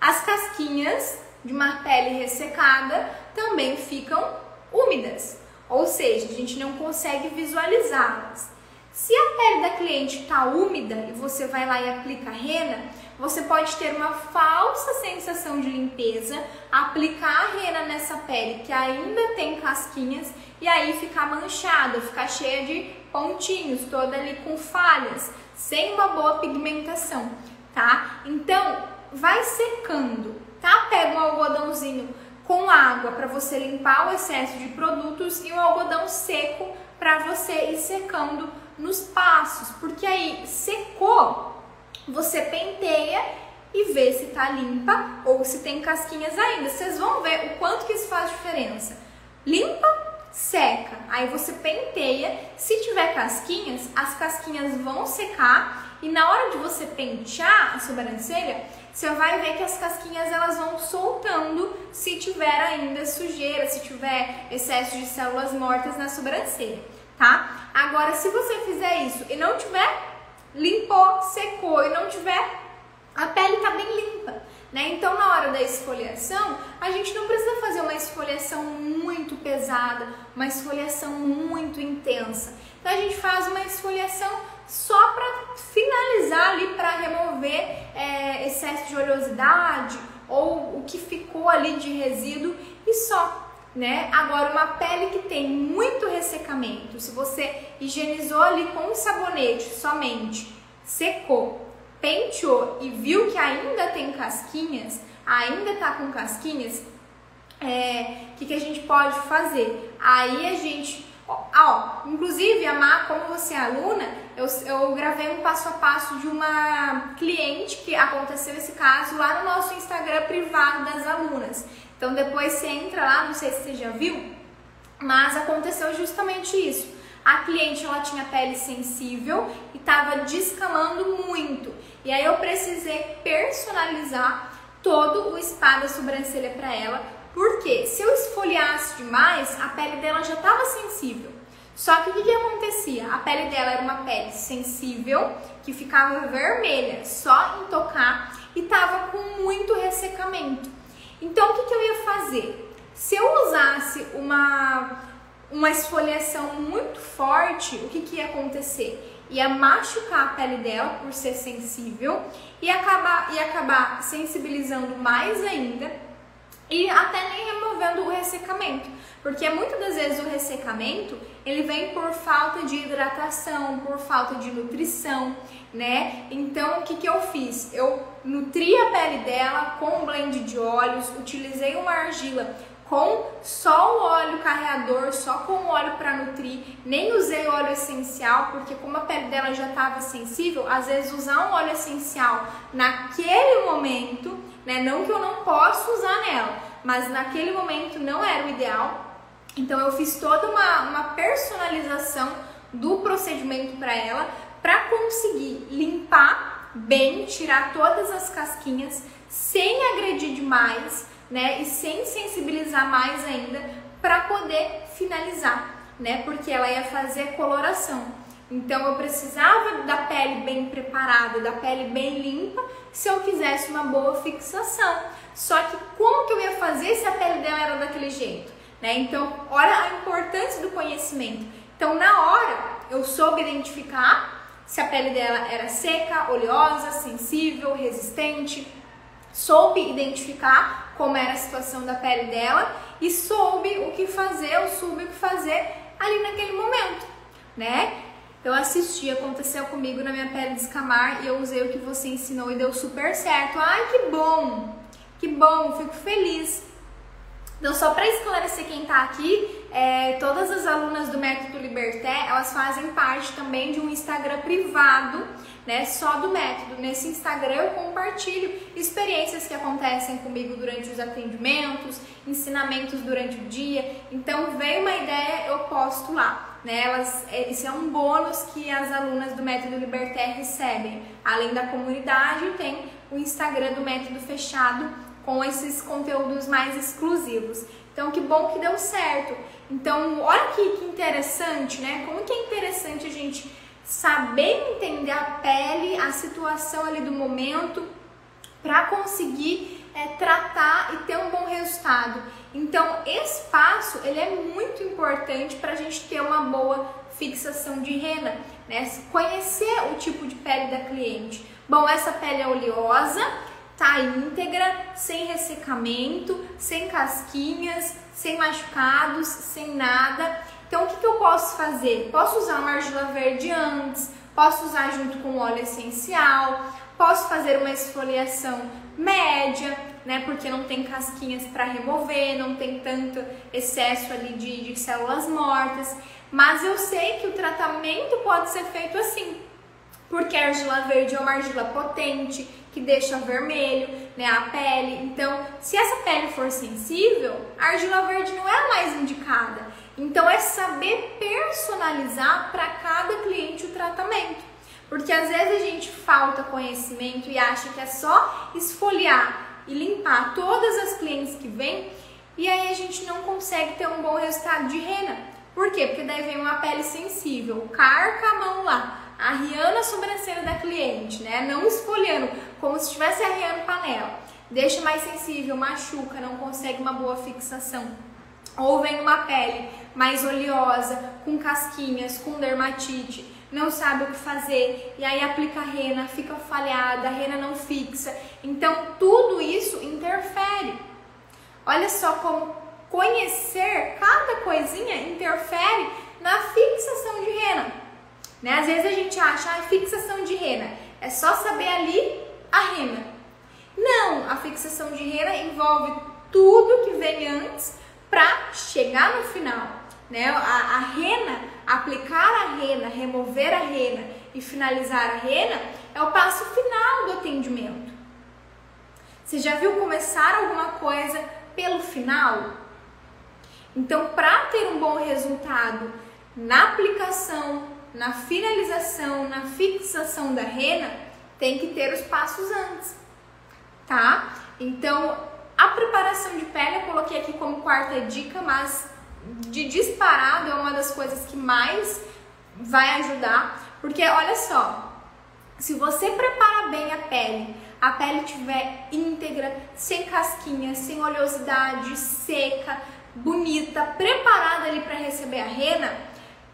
as casquinhas de uma pele ressecada também ficam úmidas, ou seja, a gente não consegue visualizá-las. Se a pele da cliente está úmida e você vai lá e aplica a rena, você pode ter uma falsa sensação de limpeza, aplicar a rena nessa pele que ainda tem casquinhas e aí ficar manchada, ficar cheia de pontinhos, toda ali com falhas, sem uma boa pigmentação, tá? Então, vai secando, tá? Pega um algodãozinho com água para você limpar o excesso de produtos e um algodão seco para você ir secando nos passos, porque aí secou, você penteia e vê se tá limpa ou se tem casquinhas ainda. Vocês vão ver o quanto que isso faz diferença. Limpa, seca, aí você penteia. Se tiver casquinhas, as casquinhas vão secar e na hora de você pentear a sobrancelha, você vai ver que as casquinhas elas vão soltando se tiver ainda sujeira, se tiver excesso de células mortas na sobrancelha, tá? Agora, se você fizer isso e não tiver, limpou, secou e não tiver, a pele tá bem limpa, né? Então, na hora da esfoliação, a gente não precisa fazer uma esfoliação muito pesada, uma esfoliação muito intensa. Então, a gente faz uma esfoliação só para finalizar ali, para remover excesso de oleosidade ou o que ficou ali de resíduo e só, né? Agora, uma pele que tem muito ressecamento, se você higienizou ali com um sabonete somente, secou, penteou e viu que ainda tem casquinhas, ainda tá com casquinhas, que a gente pode fazer? Aí a gente, inclusive, a Má, como você é aluna, eu gravei um passo a passo de uma cliente que aconteceu esse caso lá no nosso Instagram privado das alunas. Então depois você entra lá, não sei se você já viu, mas aconteceu justamente isso. A cliente, ela tinha pele sensível e estava descamando muito. E aí eu precisei personalizar todo o spa da sobrancelha para ela, porque se eu esfoliasse demais, a pele dela já estava sensível. Só que o que acontecia? A pele dela era uma pele sensível, que ficava vermelha só em tocar e estava com muito ressecamento. Então o que eu ia fazer? Se eu usasse uma esfoliação muito forte, o que ia acontecer? Ia machucar a pele dela por ser sensível e acabar sensibilizando mais ainda e até nem removendo o ressecamento, porque muitas das vezes o ressecamento ele vem por falta de hidratação, por falta de nutrição, né? Então o que eu fiz? Eu nutri a pele dela com um blend de óleos, utilizei uma argila com só o óleo carreador, só com o óleo para nutrir, nem usei óleo essencial, porque como a pele dela já estava sensível, às vezes usar um óleo essencial naquele momento, né, não que eu não possa usar nela, mas naquele momento não era o ideal. Então eu fiz toda uma personalização do procedimento para ela, para conseguir limpar bem, tirar todas as casquinhas, sem agredir demais, né, e sem sensibilizar mais ainda, para poder finalizar, né, porque ela ia fazer coloração. Então eu precisava da pele bem preparada, da pele bem limpa, se eu quisesse uma boa fixação. Só que como que eu ia fazer se a pele dela era daquele jeito, né? Então olha a importância do conhecimento. Então na hora eu soube identificar se a pele dela era seca, oleosa, sensível, resistente, soube identificar como era a situação da pele dela e soube o que fazer, eu soube o que fazer ali naquele momento, né? Eu assisti, aconteceu comigo na minha pele descamar e eu usei o que você ensinou e deu super certo. Ai, que bom, fico feliz. Então, só para esclarecer quem tá aqui, todas as alunas do Método Liberté, elas fazem parte também de um Instagram privado, né, só do método. Nesse Instagram eu compartilho experiências que acontecem comigo durante os atendimentos, ensinamentos durante o dia. Então veio uma ideia, eu posto lá, né? Esse é um bônus que as alunas do Método Liberté recebem. Além da comunidade, tem o Instagram do Método fechado com esses conteúdos mais exclusivos. Então que bom que deu certo. Então olha aqui que interessante, né? Como que é interessante a gente saber entender a pele, a situação ali do momento, para conseguir tratar e ter um bom resultado. Então esse passo ele é muito importante para a gente ter uma boa fixação de rena, né? Conhecer o tipo de pele da cliente. Bom, essa pele é oleosa, tá íntegra, sem ressecamento, sem casquinhas, sem machucados, sem nada. Então, o que eu posso fazer? Posso usar uma argila verde antes, posso usar junto com óleo essencial, posso fazer uma esfoliação média, né? Porque não tem casquinhas para remover, não tem tanto excesso ali de células mortas. Mas eu sei que o tratamento pode ser feito assim, porque a argila verde é uma argila potente, que deixa vermelho, né, a pele. Então, se essa pele for sensível, a argila verde não é a mais indicada. Então, é saber personalizar para cada cliente o tratamento. Porque às vezes a gente falta conhecimento e acha que é só esfoliar e limpar todas as clientes que vêm, e aí a gente não consegue ter um bom resultado de rena. Por quê? Porque daí vem uma pele sensível, carca a mão lá, arriando a sobrancelha da cliente, né? Não esfoliando, como se estivesse arriando panela. Deixa mais sensível, machuca, não consegue uma boa fixação. Ou vem uma pele mais oleosa, com casquinhas, com dermatite, não sabe o que fazer, e aí aplica a rena, fica falhada, a rena não fixa. Então tudo isso interfere. Olha só como conhecer cada coisinha interfere na fixação de rena. Né? Às vezes a gente acha, fixação de rena é só saber ali a rena. Não, a fixação de rena envolve tudo que vem antes para chegar no final, né? A rena, aplicar a rena, remover a rena e finalizar a rena é o passo final do atendimento. Você já viu começar alguma coisa, pelo final. Então, para ter um bom resultado na aplicação, na finalização, na fixação da rena, tem que ter os passos antes, tá? Então, a preparação de pele eu coloquei aqui como quarta dica, mas de disparado é uma das coisas que mais vai ajudar, porque olha só, se você prepara bem a pele estiver íntegra, sem casquinha, sem oleosidade, seca, bonita, preparada ali para receber a rena,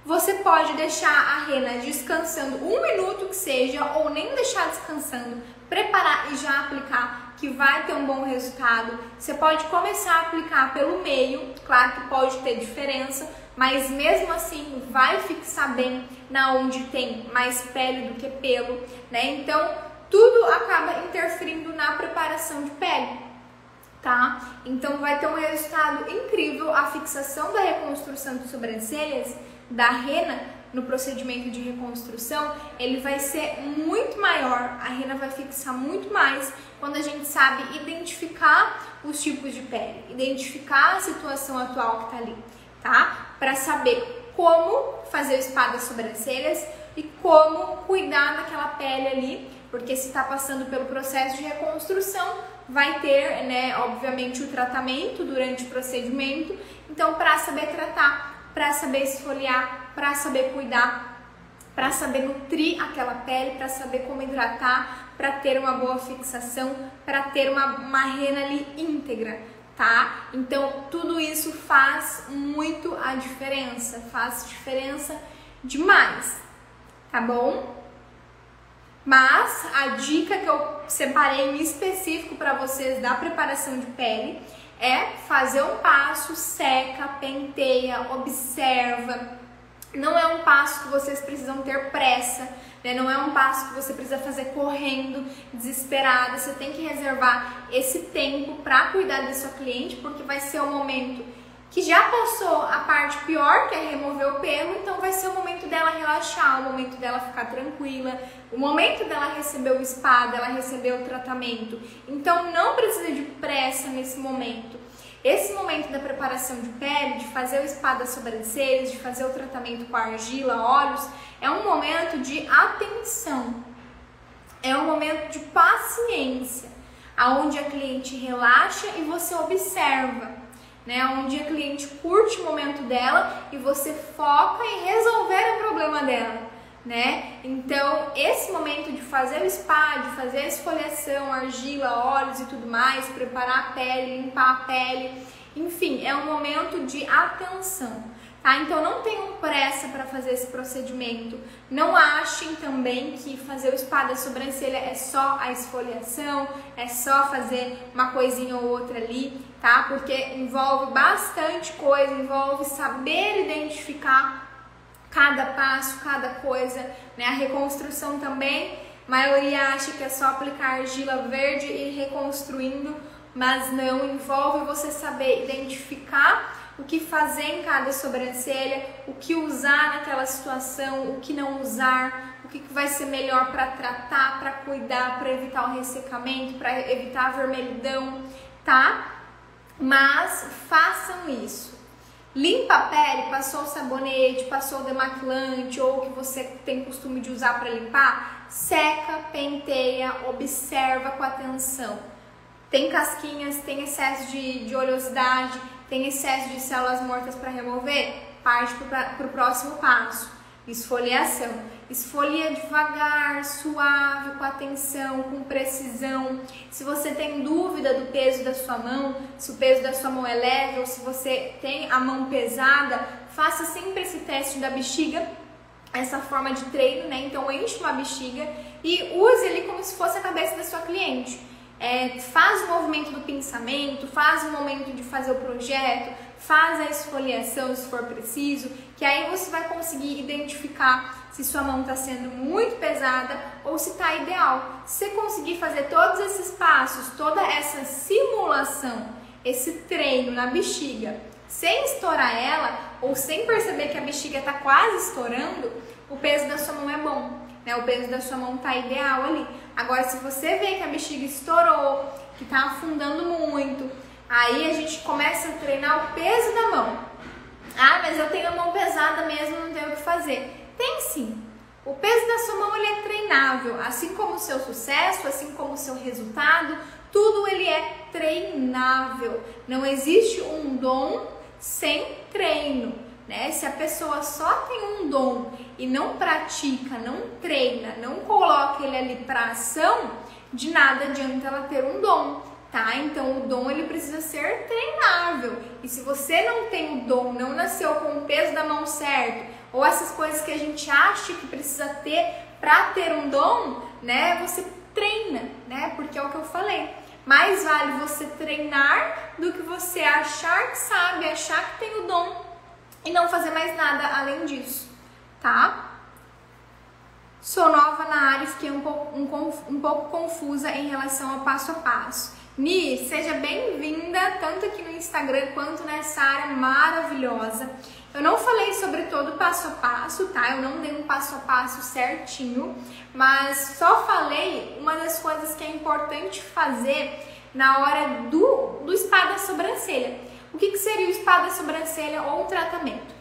você pode deixar a rena descansando 1 minuto que seja, ou nem deixar descansando, preparar e já aplicar, que vai ter um bom resultado. Você pode começar a aplicar pelo meio, claro que pode ter diferença, mas mesmo assim vai fixar bem na onde tem mais pele do que pelo, né? Então tudo acaba interferindo na preparação de pele, tá? Então vai ter um resultado incrível. A fixação da reconstrução de sobrancelhas, da rena, no procedimento de reconstrução, ele vai ser muito maior, a rena vai fixar muito mais quando a gente sabe identificar os tipos de pele, identificar a situação atual que tá ali, tá? Para saber como fazer o spa das sobrancelhas e como cuidar daquela pele ali, porque se tá passando pelo processo de reconstrução, vai ter, né, obviamente o tratamento durante o procedimento. Então, para saber tratar, para saber esfoliar, para saber cuidar, para saber nutrir aquela pele, para saber como hidratar, para ter uma boa fixação, para ter uma rena ali íntegra, tá? Então tudo isso faz muito a diferença, faz diferença demais, tá bom? Mas a dica que eu separei em específico para vocês da preparação de pele é fazer um passo, seca, penteia, observa. Não é um passo que vocês precisam ter pressa, né? Não é um passo que você precisa fazer correndo, desesperada. Você tem que reservar esse tempo para cuidar da sua cliente, porque vai ser o momento que já passou a parte pior, que é remover o pelo, então vai ser o momento dela relaxar, o momento dela ficar tranquila, o momento dela receber o spa, dela receber o tratamento. Então não precisa de pressa nesse momento. Esse momento da preparação de pele, de fazer o spa das sobrancelhas, de fazer o tratamento com argila, óleos, é um momento de atenção, é um momento de paciência, aonde a cliente relaxa e você observa, né? Onde a cliente curte o momento dela e você foca em resolver o problema dela, né? Então, esse momento de fazer o spa, de fazer a esfoliação, argila, óleos e tudo mais, preparar a pele, limpar a pele, enfim, é um momento de atenção, tá? Então, não tenham pressa para fazer esse procedimento. Não achem também que fazer o spa da sobrancelha é só a esfoliação, é só fazer uma coisinha ou outra ali, tá? Porque envolve bastante coisa, envolve saber identificar cada passo, cada coisa, né? A reconstrução também, a maioria acha que é só aplicar argila verde e ir reconstruindo, mas não, envolve você saber identificar o que fazer em cada sobrancelha, o que usar naquela situação, o que não usar, o que vai ser melhor para tratar, para cuidar, para evitar o ressecamento, para evitar a vermelhidão, tá? Mas façam isso. Limpa a pele, passou o sabonete, passou o demaquilante ou o que você tem costume de usar para limpar, seca, penteia, observa com atenção. Tem casquinhas, tem excesso de oleosidade, tem excesso de células mortas para remover? Parte para o próximo passo, esfoliação. Esfolia devagar, suave, com atenção, com precisão. Se você tem dúvida do peso da sua mão, se o peso da sua mão é leve ou se você tem a mão pesada, faça sempre esse teste da bexiga, essa forma de treino, né? Então enche uma bexiga e use ali como se fosse a cabeça da sua cliente. Faz o movimento do pensamento, faz o momento de fazer o projeto, faz a esfoliação se for preciso, que aí você vai conseguir identificar se sua mão está sendo muito pesada ou se está ideal. Se você conseguir fazer todos esses passos, toda essa simulação, esse treino na bexiga, sem estourar ela ou sem perceber que a bexiga está quase estourando, o peso da sua mão é bom, né? O peso da sua mão está ideal ali. Agora, se você vê que a bexiga estourou, que está afundando muito, Aí a gente começa a treinar o peso da mão. Ah, mas eu tenho a mão pesada mesmo, não tenho o que fazer. Tem sim. O peso da sua mão ele é treinável, assim como o seu sucesso, assim como o seu resultado, tudo ele é treinável. Não existe um dom sem treino, né? Se a pessoa só tem um dom e não pratica, não treina, não coloca ele ali para ação, de nada adianta ela ter um dom, tá? Então o dom ele precisa ser treinável. E se você não tem o dom, não nasceu com o peso da mão certo, ou essas coisas que a gente acha que precisa ter para ter um dom, né? Você treina, né? Porque é o que eu falei. Mais vale você treinar do que você achar que sabe, achar que tem o dom e não fazer mais nada além disso, tá? Sou nova na área e fiquei um pouco confusa em relação ao passo a passo. Ni, seja bem-vinda, tanto aqui no Instagram quanto nessa área maravilhosa. Eu não falei sobre todo o passo a passo, tá? Eu não dei um passo a passo certinho, mas só falei uma das coisas que é importante fazer na hora do spa da sobrancelha. O que seria o spa da sobrancelha ou o tratamento?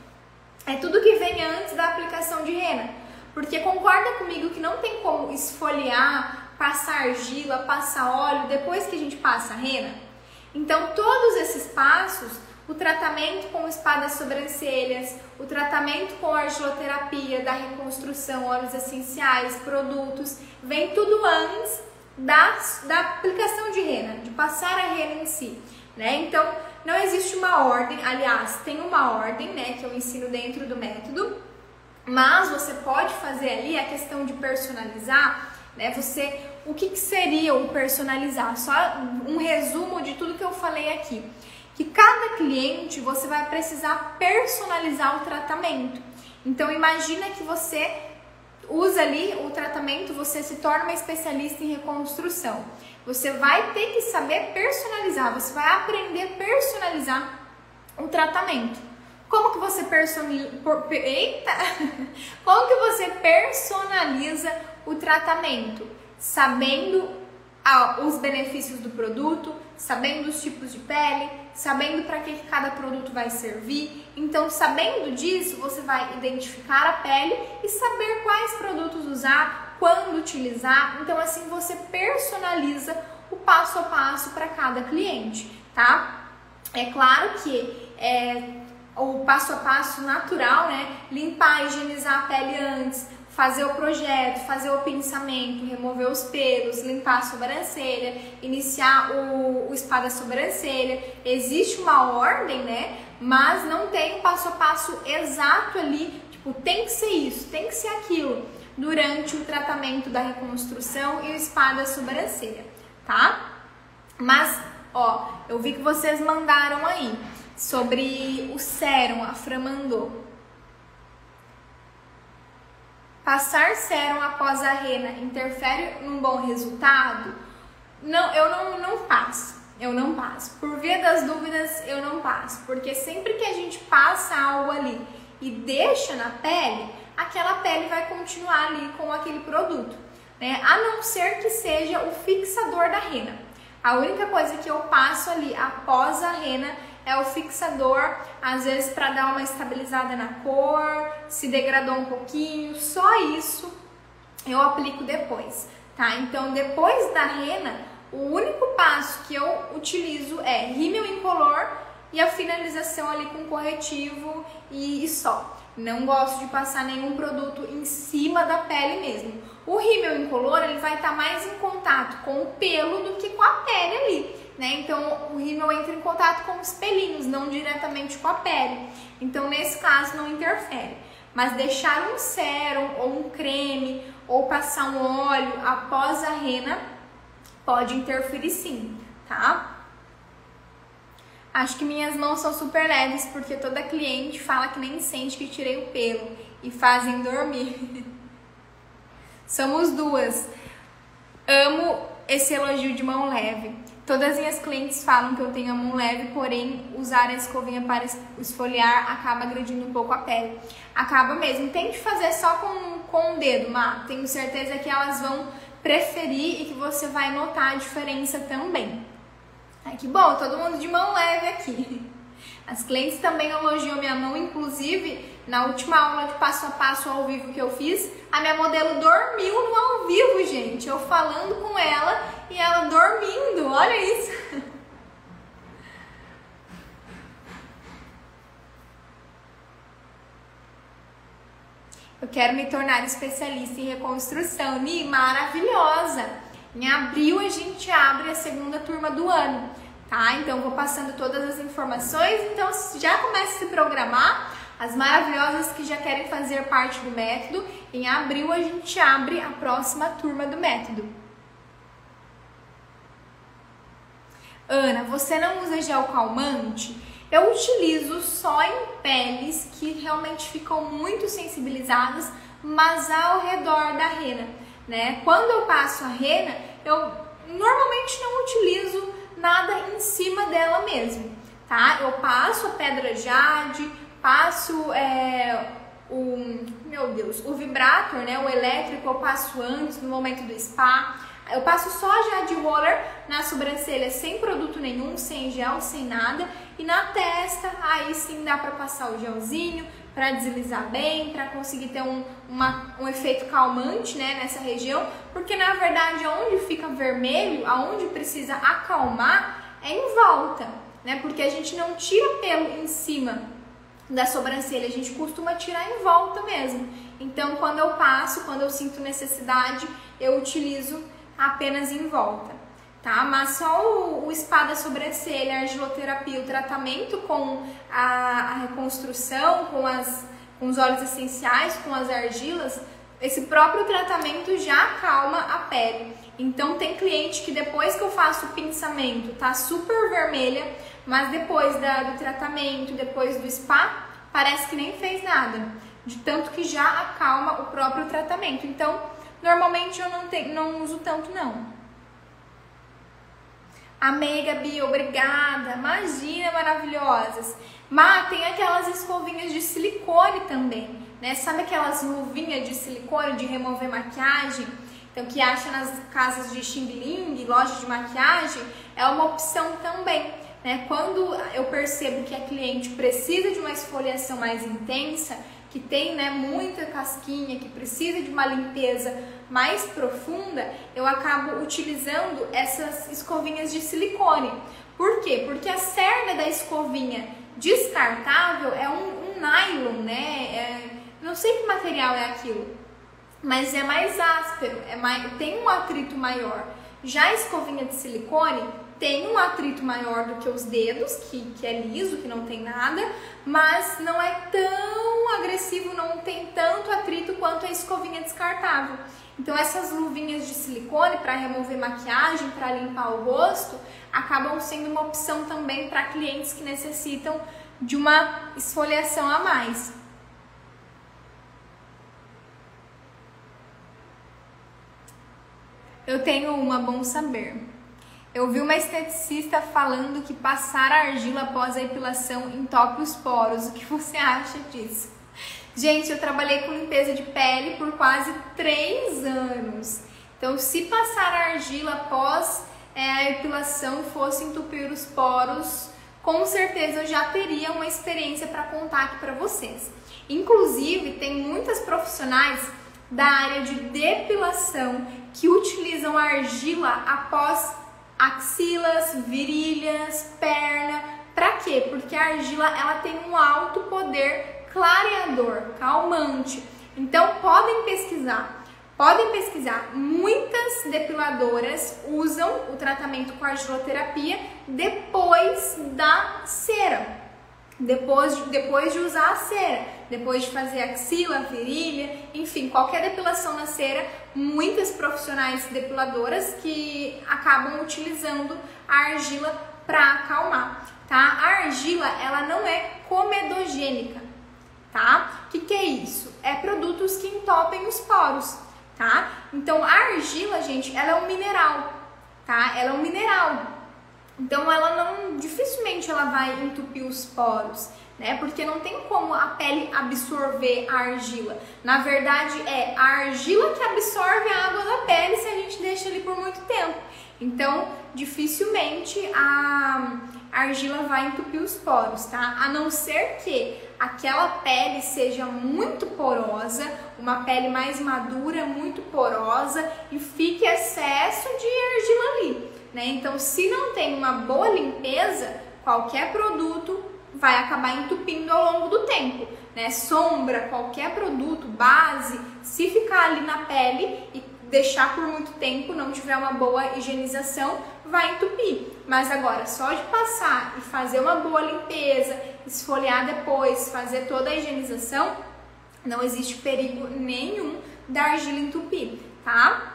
É tudo que vem antes da aplicação de rena, porque concorda comigo que não tem como esfoliar, passar argila, passar óleo depois que a gente passa a rena? Então todos esses passos, o tratamento com o spa das sobrancelhas, o tratamento com a argiloterapia, da reconstrução, óleos essenciais, produtos, vem tudo antes da aplicação de rena, de passar a rena em si, né? Então não existe uma ordem, aliás, tem uma ordem, né, que eu ensino dentro do método, mas você pode fazer ali a questão de personalizar, né? O que seria o personalizar? Só um resumo de tudo que eu falei aqui. Que cada cliente você vai precisar personalizar o tratamento. Então imagina que você usa ali o tratamento, você se torna uma especialista em reconstrução. Você vai ter que saber personalizar, você vai aprender a personalizar o tratamento. Como que você Como que você personaliza o tratamento? Sabendo os benefícios do produto, sabendo os tipos de pele, sabendo para que cada produto vai servir. Então, sabendo disso, você vai identificar a pele e saber quais produtos usar, quando utilizar. Então, assim, você personaliza o passo a passo para cada cliente, tá? É claro que o passo a passo natural, né? Limpar, higienizar a pele antes, fazer o projeto, fazer o pensamento, remover os pelos, limpar a sobrancelha, iniciar o spa da sobrancelha. Existe uma ordem, né? Mas não tem o passo a passo exato ali, tipo, tem que ser isso, tem que ser aquilo, durante o tratamento da reconstrução e o spa da sobrancelha, tá? Mas, ó, eu vi que vocês mandaram aí sobre o sérum, a Fran mandou. Passar sérum após a rena interfere num bom resultado? Não, eu não passo. Eu não passo. Por via das dúvidas, eu não passo. Porque sempre que a gente passa algo ali e deixa na pele, aquela pele vai continuar ali com aquele produto, né? A não ser que seja o fixador da rena. A única coisa que eu passo ali após a rena é o fixador, às vezes para dar uma estabilizada na cor, se degradou um pouquinho, só isso eu aplico depois, tá? Então, depois da rena, o único passo que eu utilizo é rímel incolor e a finalização ali com corretivo e só. Não gosto de passar nenhum produto em cima da pele mesmo. O rímel incolor, ele vai estar mais em contato com o pelo do que com a pele ali, né? Então o rímel entra em contato com os pelinhos, não diretamente com a pele. Então nesse caso não interfere. Mas deixar um sérum ou um creme ou passar um óleo após a rena pode interferir sim, tá? Acho que minhas mãos são super leves porque toda cliente fala que nem sente que tirei o pelo e fazem dormir. Somos duas. Amo esse elogio de mão leve. Todas as minhas clientes falam que eu tenho a mão leve, porém usar a escovinha para esfoliar acaba agredindo um pouco a pele. Acaba mesmo. Tente fazer só com o dedo, Má. Tenho certeza que elas vão preferir e que você vai notar a diferença também. Ai, que bom, todo mundo de mão leve aqui. As clientes também elogiam minha mão, inclusive na última aula de passo a passo ao vivo que eu fiz, a minha modelo dormiu no ao vivo, gente. Eu falando com ela e ela dormindo, olha isso. Eu quero me tornar especialista em reconstrução. Ni, maravilhosa! Em abril a gente abre a segunda turma do ano, tá? Então vou passando todas as informações, então já comece a se programar. As maravilhosas que já querem fazer parte do método, em abril a gente abre a próxima turma do método. Ana, você não usa gel calmante? Eu utilizo só em peles que realmente ficam muito sensibilizadas, mas ao redor da rena, né? Quando eu passo a rena, eu normalmente não utilizo nada em cima dela mesmo, tá? Eu passo a pedra jade, passo o vibrator, né? O elétrico eu passo antes, no momento do spa. Eu passo só jade roller na sobrancelha sem produto nenhum, sem gel, sem nada. E na testa, aí sim dá pra passar o gelzinho, pra deslizar bem, pra conseguir ter um efeito calmante, né, nessa região. Porque na verdade, onde fica vermelho, aonde precisa acalmar, é em volta, né? Porque a gente não tira pelo em cima da sobrancelha, a gente costuma tirar em volta mesmo. Então, quando eu passo, quando eu sinto necessidade, eu utilizo apenas em volta, tá? Mas só o spa da sobrancelha, a argiloterapia, o tratamento com a reconstrução, com os óleos essenciais, com as argilas, esse próprio tratamento já acalma a pele. Então tem cliente que depois que eu faço o pinçamento tá super vermelha, mas depois do tratamento, depois do spa, parece que nem fez nada, de tanto que já acalma o próprio tratamento. Então, normalmente eu não uso tanto não. Amei, Gabi, obrigada. Imagina, maravilhosas. Mas tem aquelas escovinhas de silicone também, né? Sabe aquelas luvinhas de silicone de remover maquiagem? Então, que acha nas casas de Xing Ling, loja de maquiagem, é uma opção também, né? Quando eu percebo que a cliente precisa de uma esfoliação mais intensa, que tem, né, muita casquinha, que precisa de uma limpeza mais profunda, eu acabo utilizando essas escovinhas de silicone. Por quê? Porque a cerda da escovinha descartável é um nylon, né? Não sei que material é aquilo, mas é mais áspero, tem um atrito maior. Já a escovinha de silicone tem um atrito maior do que os dedos, que é liso, que não tem nada, mas não é tão agressivo, não tem tanto atrito quanto a escovinha descartável. Então essas luvinhas de silicone para remover maquiagem, para limpar o rosto, acabam sendo uma opção também para clientes que necessitam de uma esfoliação a mais. Eu tenho uma, bom saber. Eu vi uma esteticista falando que passar a argila após a epilação entope os poros. O que você acha disso? Gente, eu trabalhei com limpeza de pele por quase 3 anos. Então, se passar a argila após a epilação fosse entupir os poros, com certeza eu já teria uma experiência para contar aqui para vocês. Inclusive, tem muitas profissionais da área de depilação que utilizam a argila após axilas, virilhas, perna. Para quê? Porque a argila ela tem um alto poder clareador, calmante. Então podem pesquisar. Muitas depiladoras usam o tratamento com argiloterapia depois da cera. Depois de usar a cera, depois de fazer axila, virilha, enfim, qualquer depilação na cera, muitas profissionais depiladoras que acabam utilizando a argila para acalmar, tá? A argila, ela não é comedogênica, tá? O que é isso? É produtos que entopem os poros, tá? Então, a argila, gente, ela é um mineral, tá? Ela é um mineral. Então dificilmente ela vai entupir os poros, né? Porque não tem como a pele absorver a argila. Na verdade, é a argila que absorve a água da pele se a gente deixa ali por muito tempo. Então, dificilmente a argila vai entupir os poros, tá? A não ser que aquela pele seja muito porosa, uma pele mais madura, muito porosa e fique excesso de argila ali, né? Então, se não tem uma boa limpeza, qualquer produto vai acabar entupindo ao longo do tempo, né? Sombra, qualquer produto, base, se ficar ali na pele e deixar por muito tempo, não tiver uma boa higienização, vai entupir. Mas agora, só de passar e fazer uma boa limpeza, esfoliar depois, fazer toda a higienização, não existe perigo nenhum da argila entupir, tá?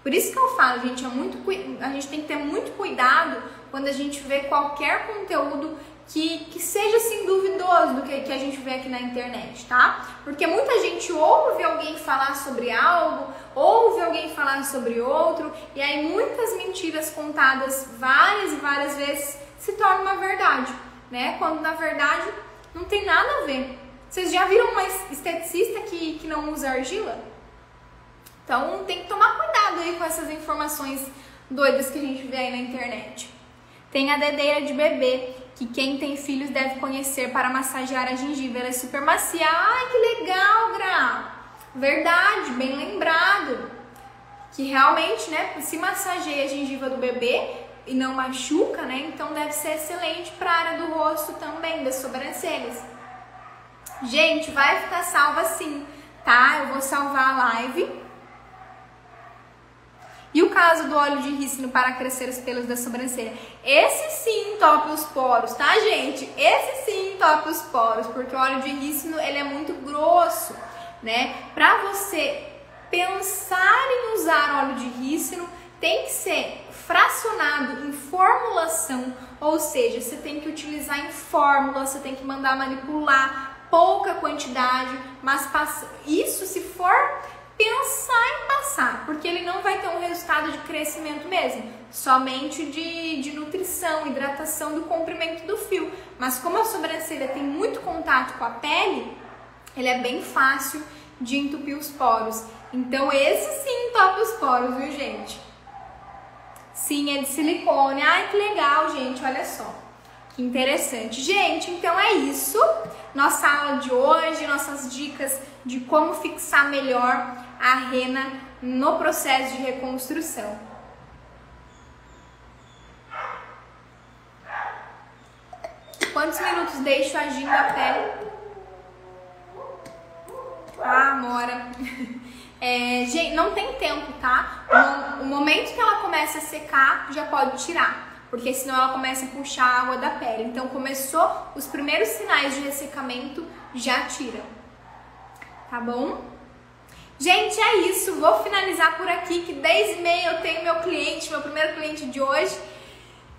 Por isso que eu falo, gente, a gente tem que ter muito cuidado quando a gente vê qualquer conteúdo que seja assim duvidoso do que a gente vê aqui na internet, tá? Porque muita gente ouve alguém falar sobre algo, ouve alguém falar sobre outro, e aí muitas mentiras contadas várias e várias vezes se tornam uma verdade, né? Quando na verdade não tem nada a ver. Vocês já viram uma esteticista que não usa argila? Então tem que tomar cuidado aí com essas informações doidas que a gente vê aí na internet. Tem a dedeira de bebê, que quem tem filhos deve conhecer para massagear a gengiva. Ela é super macia. Ai, que legal, Gra! Verdade, bem lembrado. Que realmente, né, se massageia a gengiva do bebê e não machuca, né, então deve ser excelente para a área do rosto também, das sobrancelhas. Gente, vai ficar salva sim, tá? Eu vou salvar a live. E o caso do óleo de rícino para crescer os pelos da sobrancelha? Esse sim entope os poros, tá, gente? Esse sim entope os poros, porque o óleo de rícino, ele é muito grosso, né? Para você pensar em usar óleo de rícino, tem que ser fracionado em formulação, ou seja, você tem que utilizar em fórmula, você tem que mandar manipular pouca quantidade, mas isso se for pensar em passar, porque ele não vai ter um resultado de crescimento mesmo, somente de nutrição, hidratação do comprimento do fio. Mas como a sobrancelha tem muito contato com a pele, ele é bem fácil de entupir os poros. Então esse sim entope os poros, viu, gente? Sim, é de silicone. Ai, que legal, gente, olha só. Que interessante. Gente, então é isso. Nossa aula de hoje, nossas dicas de como fixar melhor a rena no processo de reconstrução. Quantos minutos deixo agindo a pele? Ah, Amora. Gente, não tem tempo, tá? O momento que ela começa a secar, já pode tirar, porque senão ela começa a puxar a água da pele. Então começou os primeiros sinais de ressecamento, já tira. Tá bom? Gente, é isso. Vou finalizar por aqui, que 10h30 eu tenho meu primeiro cliente de hoje.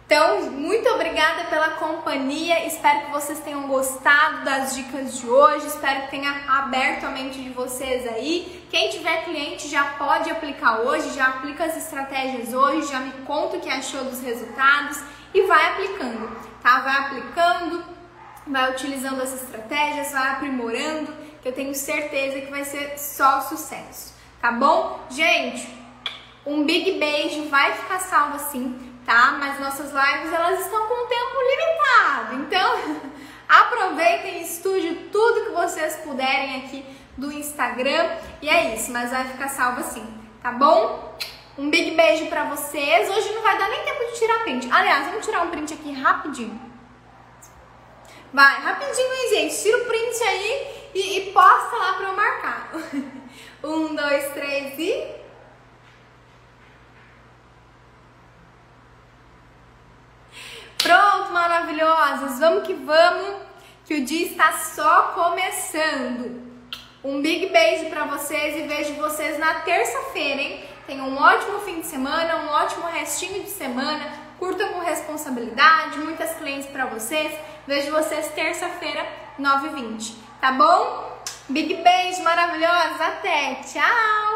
Então, muito obrigada pela companhia. Espero que vocês tenham gostado das dicas de hoje. Espero que tenha aberto a mente de vocês aí. Quem tiver cliente já pode aplicar hoje, já aplica as estratégias hoje, já me conta o que achou dos resultados e vai aplicando, tá? Vai aplicando, vai utilizando as estratégias, vai aprimorando, que eu tenho certeza que vai ser só sucesso, tá bom? Gente, um big beijo, vai ficar salvo sim, tá? Mas nossas lives, elas estão com tempo limitado, então aproveitem e estudem tudo que vocês puderem aqui do Instagram, e é isso, mas vai ficar salvo assim, tá bom? Um big beijo pra vocês. Hoje não vai dar nem tempo de tirar print. Aliás, vamos tirar um print aqui rapidinho. Vai, rapidinho, hein, gente? Tira o print aí e posta lá pra eu marcar. 1, 2, 3 e... Pronto, maravilhosas. Vamos que o dia está só começando. Um big beijo pra vocês e vejo vocês na terça-feira, hein? Tenham um ótimo fim de semana, um ótimo restinho de semana. Curtam com responsabilidade, muitas clientes pra vocês. Vejo vocês terça-feira, 9h20, tá bom? Big beijo, maravilhosa. Até, tchau!